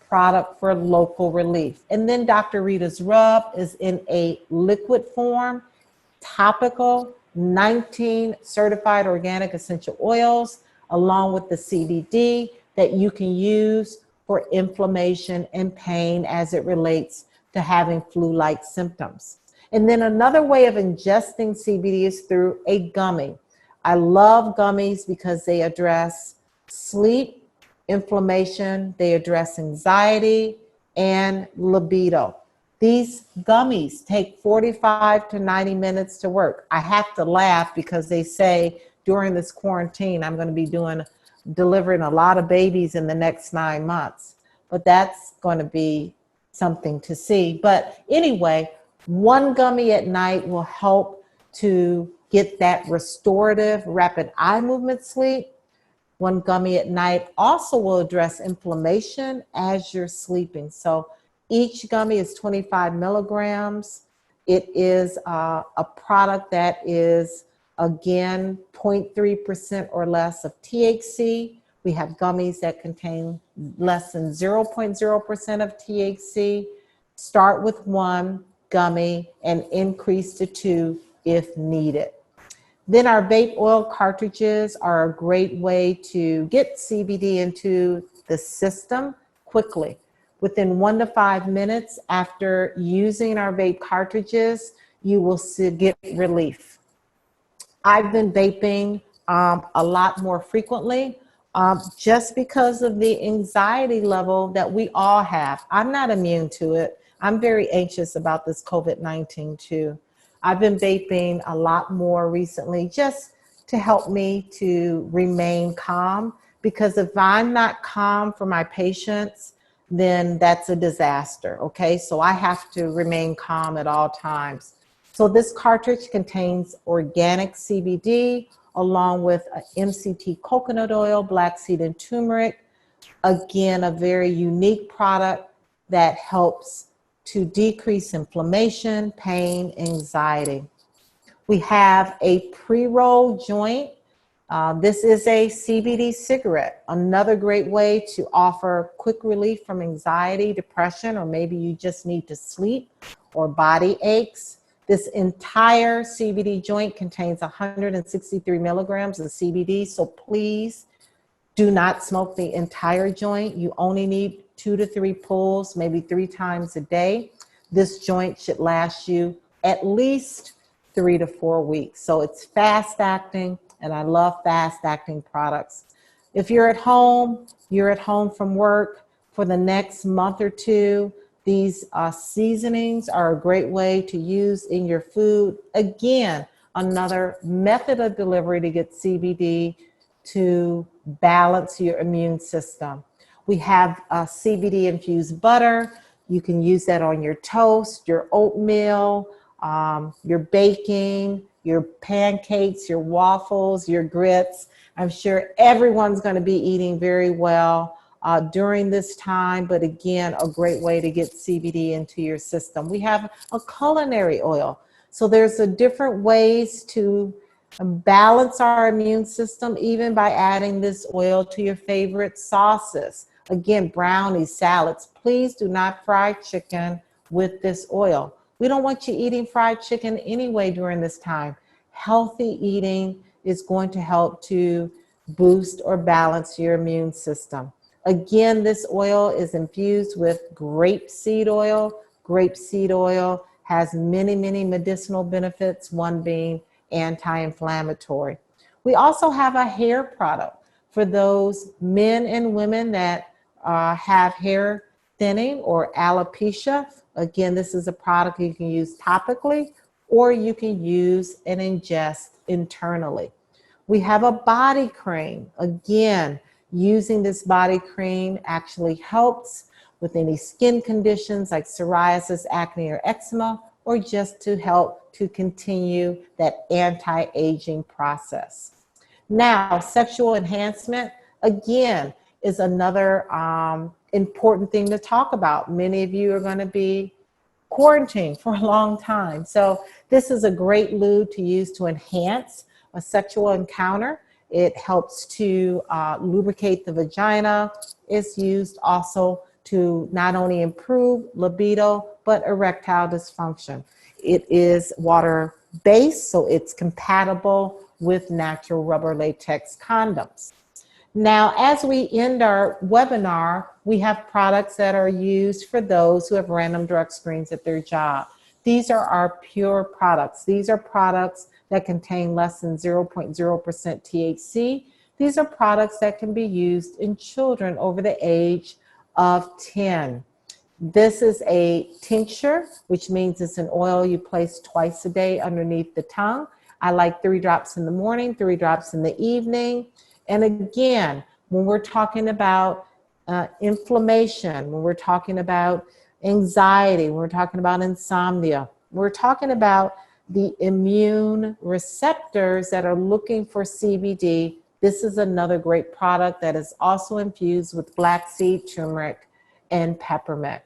product for local relief. And then Dr. Rita's Rub is in a liquid form, topical, 19 certified organic essential oils, along with the CBD that you can use for inflammation and pain as it relates to having flu-like symptoms. And then another way of ingesting CBD is through a gummy. I love gummies because they address sleep, inflammation, they address anxiety and libido. These gummies take 45 to 90 minutes to work. I have to laugh because they say during this quarantine, I'm going to be delivering a lot of babies in the next 9 months, but that's going to be something to see. But anyway, 1 gummy at night will help to get that restorative rapid eye movement sleep. 1 gummy at night also will address inflammation as you're sleeping. So each gummy is 25 milligrams. It is a product that is, again, 0.3% or less of THC. We have gummies that contain less than 0.0% of THC. Start with 1 gummy and increase to 2 if needed. Then our vape oil cartridges are a great way to get CBD into the system quickly. Within 1 to 5 minutes after using our vape cartridges, you will get relief. I've been vaping a lot more frequently just because of the anxiety level that we all have. I'm not immune to it. I'm very anxious about this COVID-19 too. I've been vaping a lot more recently just to help me to remain calm, because if I'm not calm for my patients, then that's a disaster, okay? So I have to remain calm at all times. So this cartridge contains organic CBD along with MCT coconut oil, black seed, and turmeric. Again, a very unique product that helps to decrease inflammation, pain, anxiety. We have a pre-roll joint. This is a CBD cigarette, another great way to offer quick relief from anxiety, depression, or maybe you just need to sleep or body aches. This entire CBD joint contains 163 milligrams of CBD, so please do not smoke the entire joint. You only need 2 to 3 pulls, maybe 3 times a day. This joint should last you at least 3 to 4 weeks. So it's fast acting, and I love fast acting products. If you're at home from work for the next month or two, these seasonings are a great way to use in your food. Again, another method of delivery to get CBD to balance your immune system. We have CBD infused butter. You can use that on your toast, your oatmeal, your baking, your pancakes, your waffles, your grits. I'm sure everyone's going to be eating very well during this time, but again, a great way to get CBD into your system. We have a culinary oil. So there's different ways to balance our immune system, even by adding this oil to your favorite sauces. Again, brownies, salads. Please do not fry chicken with this oil. We don't want you eating fried chicken anyway during this time. Healthy eating is going to help to boost or balance your immune system. Again, this oil is infused with grapeseed oil. Grapeseed oil has many, many medicinal benefits, one being anti-inflammatory. We also have a hair product for those men and women that have hair thinning or alopecia. Again, this is a product you can use topically or you can use and ingest internally. We have a body cream. Again, using this body cream actually helps with any skin conditions like psoriasis, acne, or eczema, or just to help to continue that anti-aging process. Now, sexual enhancement, again, is another important thing to talk about. Many of you are going to be quarantined for a long time. So this is a great lube to use to enhance a sexual encounter. It helps to lubricate the vagina. It's used also to not only improve libido, but erectile dysfunction. It is water-based, so it's compatible with natural rubber latex condoms. Now, as we end our webinar, we have products that are used for those who have random drug screens at their job. These are our pure products. These are products that contain less than 0.0% THC. These are products that can be used in children over the age of 10. This is a tincture, which means it's an oil you place twice a day underneath the tongue. I like 3 drops in the morning, 3 drops in the evening. And again, when we're talking about inflammation, when we're talking about anxiety, when we're talking about insomnia, we're talking about the immune receptors that are looking for CBD. This is another great product that is also infused with black seed, turmeric, and peppermint.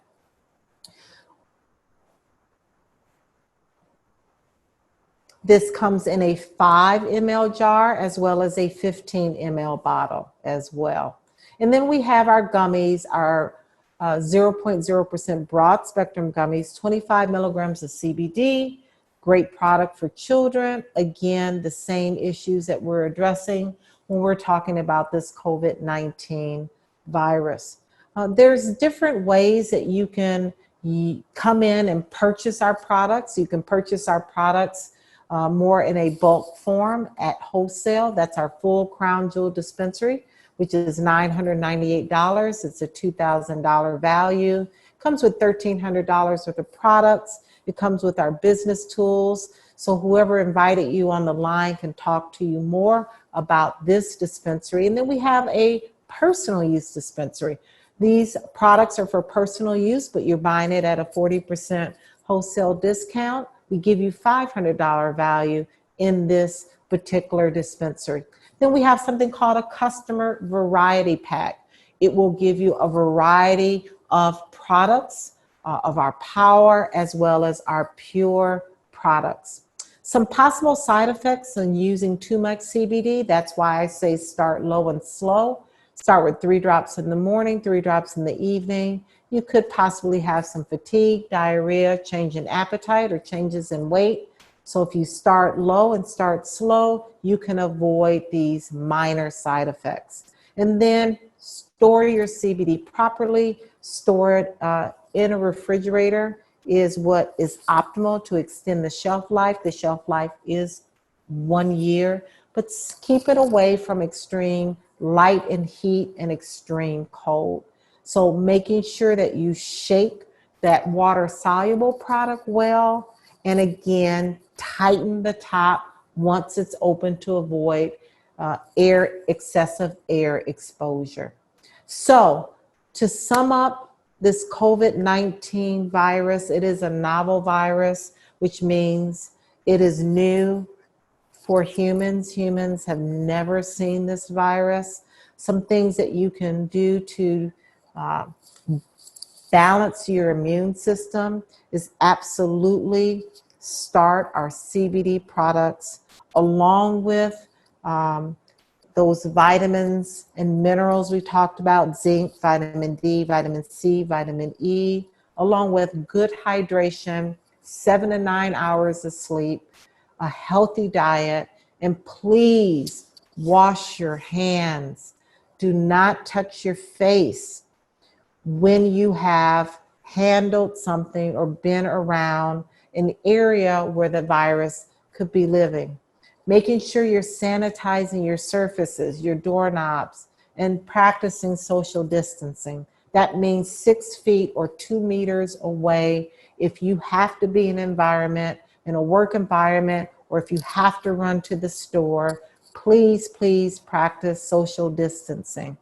This comes in a 5 ml jar as well as a 15 ml bottle as well. And then we have our gummies, our 0.0% broad spectrum gummies, 25 milligrams of CBD, great product for children. Again, the same issues that we're addressing when we're talking about this COVID-19 virus. There's different ways that you can come in and purchase our products. You can purchase our products more in a bulk form at wholesale. That's our full crown jewel dispensary, which is $998. It's a $2,000 value. Comes with $1,300 worth of products. It comes with our business tools. So whoever invited you on the line can talk to you more about this dispensary. And then we have a personal use dispensary. These products are for personal use, but you're buying it at a 40% wholesale discount. We give you $500 value in this particular dispensary. Then we have something called a customer variety pack. It will give you a variety of products of our power as well as our pure products. Some possible side effects on using too much CBD. That's why I say start low and slow. Start with 3 drops in the morning, 3 drops in the evening. You could possibly have some fatigue, diarrhea, change in appetite, or changes in weight. So if you start low and start slow, you can avoid these minor side effects. And then store your CBD properly. Store it in a refrigerator is what is optimal to extend the shelf life. The shelf life is 1 year, but keep it away from extreme light and heat and extreme cold. So making sure that you shake that water-soluble product well, and again, tighten the top once it's open to avoid excessive air exposure. So to sum up this COVID-19 virus, it is a novel virus, which means it is new for humans. Humans have never seen this virus. Some things that you can do to balance your immune system is absolutely start our CBD products along with those vitamins and minerals we talked about, zinc, vitamin D, vitamin C, vitamin E, along with good hydration, 7 to 9 hours of sleep, a healthy diet, and please wash your hands. Do not touch your face when you have handled something or been around an area where the virus could be living. Making sure you're sanitizing your surfaces, your doorknobs, and practicing social distancing. That means 6 feet or 2 meters away if you have to be in an environment, in a work environment, or if you have to run to the store. Please, please practice social distancing.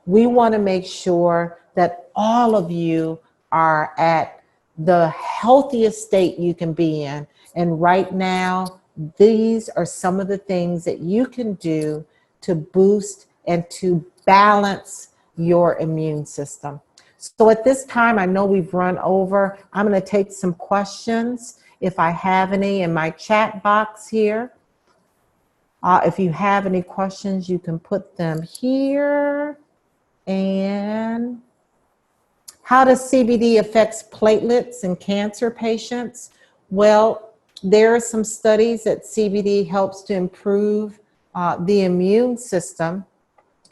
We want to make sure that all of you are at the healthiest state you can be in. And right now, these are some of the things that you can do to boost and to balance your immune system. So at this time, I know we've run over. I'm going to take some questions if I have any in my chat box here. If you have any questions, you can put them here. And how does CBD affect platelets in cancer patients? Well, there are some studies that CBD helps to improve the immune system,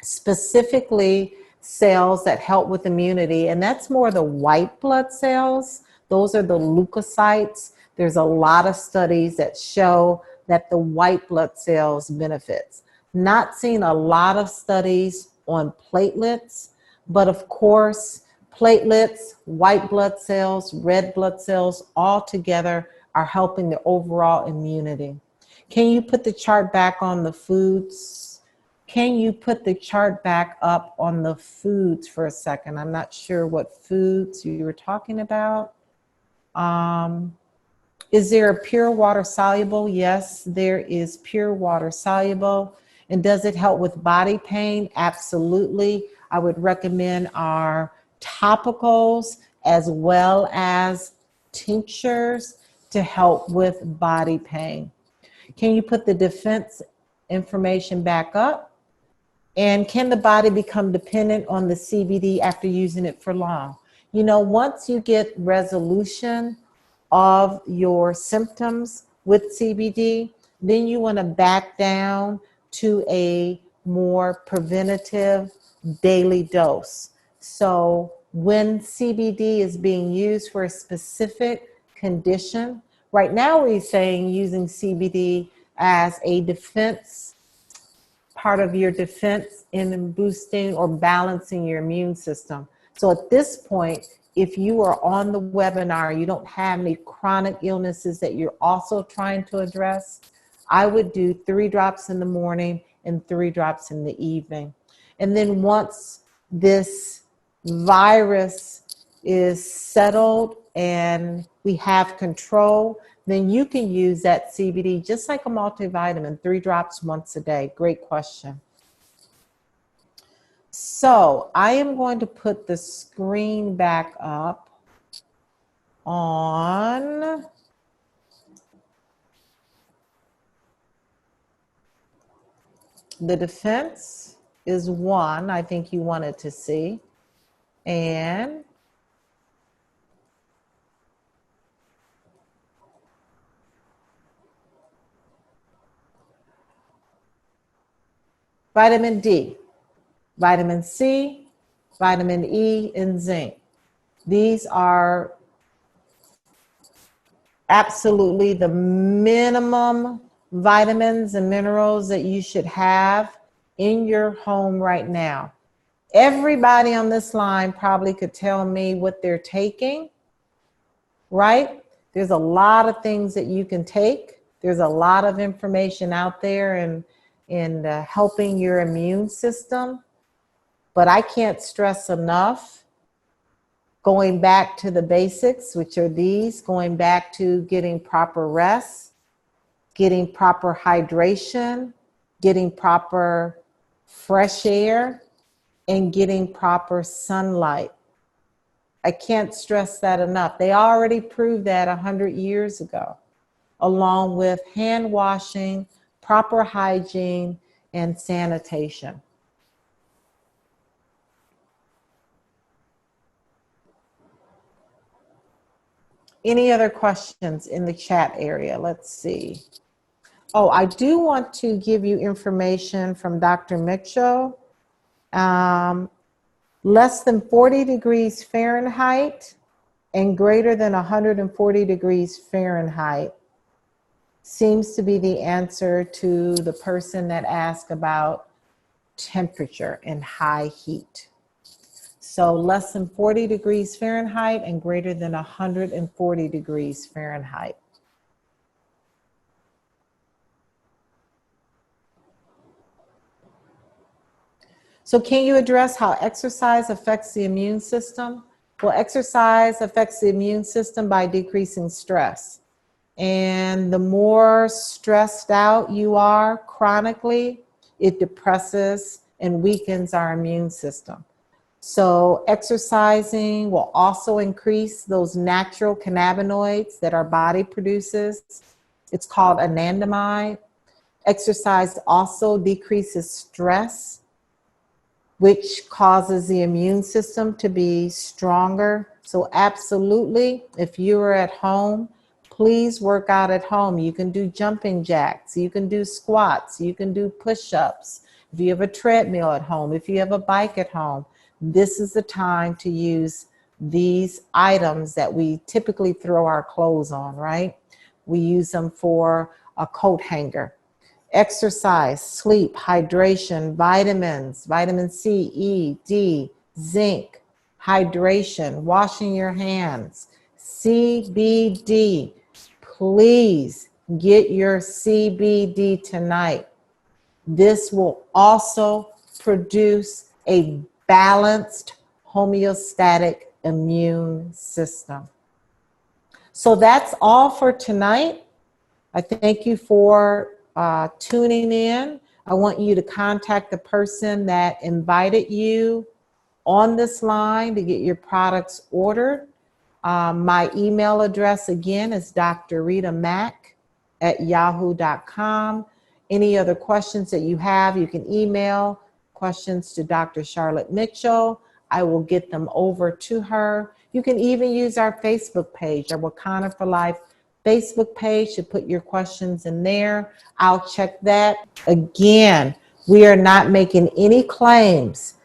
specifically cells that help with immunity, and that's more the white blood cells. Those are the leukocytes. There's a lot of studies that show that the white blood cells benefits. Not seen a lot of studies on platelets, but of course, platelets, white blood cells, red blood cells, all together are helping the overall immunity. Can you put the chart back on the foods? Can you put the chart back up on the foods for a second? I'm not sure what foods you were talking about. Is there a pure water soluble? Yes, there is pure water soluble. And does it help with body pain? Absolutely. I would recommend our topicals as well as tinctures to help with body pain. Can you put the defense information back up? And can the body become dependent on the CBD after using it for long? You know, once you get resolution of your symptoms with CBD, then you want to back down to a more preventative daily dose. So when CBD is being used for a specific condition, right now we're saying using CBD as a defense, part of your defense in boosting or balancing your immune system. So at this point, if you are on the webinar, you don't have any chronic illnesses that you're also trying to address, I would do 3 drops in the morning and 3 drops in the evening. And then once this virus is settled and we have control, then you can use that CBD just like a multivitamin, 3 drops once a day. Great question. So I am going to put the screen back up on the defense is one I think you wanted to see. And vitamin D, vitamin C, vitamin E, and zinc. These are absolutely the minimum vitamins and minerals that you should have in your home right now. Everybody on this line probably could tell me what they're taking, right? There's a lot of things that you can take. There's a lot of information out there in helping your immune system. But I can't stress enough, going back to the basics, which are these, going back to getting proper rest, getting proper hydration, getting proper fresh air, and getting proper sunlight. I can't stress that enough. They already proved that 100 years ago, along with hand washing, proper hygiene, and sanitation. Any other questions in the chat area? Let's see. Oh, I do want to give you information from Dr. Mitchell. Less than 40 degrees Fahrenheit and greater than 140 degrees Fahrenheit seems to be the answer to the person that asked about temperature and high heat. So less than 40 degrees Fahrenheit and greater than 140 degrees Fahrenheit. So can you address how exercise affects the immune system? Well, exercise affects the immune system by decreasing stress. And the more stressed out you are chronically, it depresses and weakens our immune system. So exercising will also increase those natural cannabinoids that our body produces. It's called anandamide. Exercise also decreases stress, which causes the immune system to be stronger. So absolutely, if you are at home, please work out at home. You can do jumping jacks, you can do squats, you can do push-ups. If you have a treadmill at home, if you have a bike at home, this is the time to use these items that we typically throw our clothes on, right? We use them for a coat hanger. Exercise, sleep, hydration, vitamins, vitamin C, E, D, zinc, hydration, washing your hands, CBD. Please get your CBD tonight. This will also produce a balanced homeostatic immune system. So that's all for tonight. I thank you for tuning in. I want you to contact the person that invited you on this line to get your products ordered. My email address again is drritamac@yahoo.com. Any other questions that you have, you can email questions to Dr. Charlotte Mitchell. I will get them over to her. You can even use our Facebook page, our Wakanna for Life Facebook page, to put your questions in there. I'll check that. Again, we are not making any claims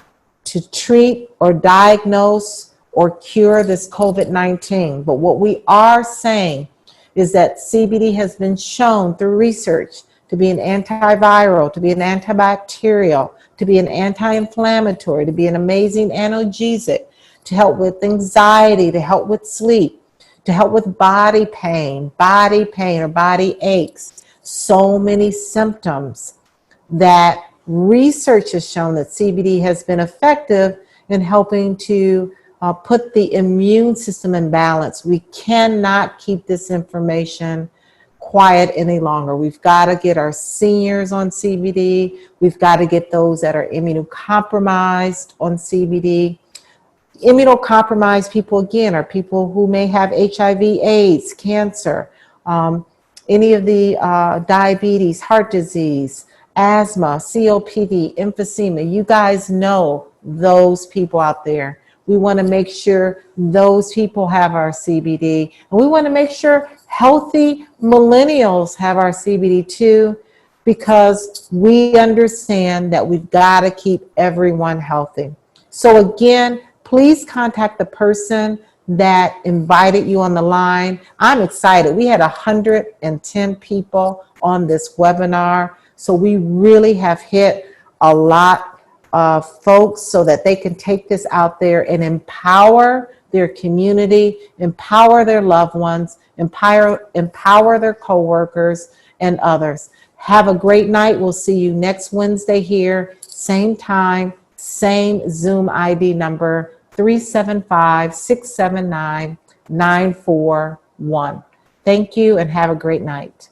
to treat or diagnose or cure this COVID-19. But what we are saying is that CBD has been shown through research to be an antiviral, to be an antibacterial, to be an anti-inflammatory, to be an amazing analgesic, to help with anxiety, to help with sleep, to help with body pain or body aches. So many symptoms that research has shown that CBD has been effective in helping to put the immune system in balance. We cannot keep this information quiet any longer. We've got to get our seniors on CBD. We've got to get those that are immunocompromised on CBD. Immunocompromised people, again, are people who may have HIV, AIDS, cancer, any of the diabetes, heart disease, asthma, COPD, emphysema. You guys know those people out there. We want to make sure those people have our CBD. And we want to make sure healthy millennials have our CBD too, because we understand that we've got to keep everyone healthy. So again, please contact the person that invited you on the line. I'm excited. We had 110 people on this webinar. So we really have hit a lot of folks so that they can take this out there and empower their community, empower their loved ones, empower their coworkers and others. Have a great night. We'll see you next Wednesday here, same time, same Zoom ID number, 375-679-941. Thank you and have a great night.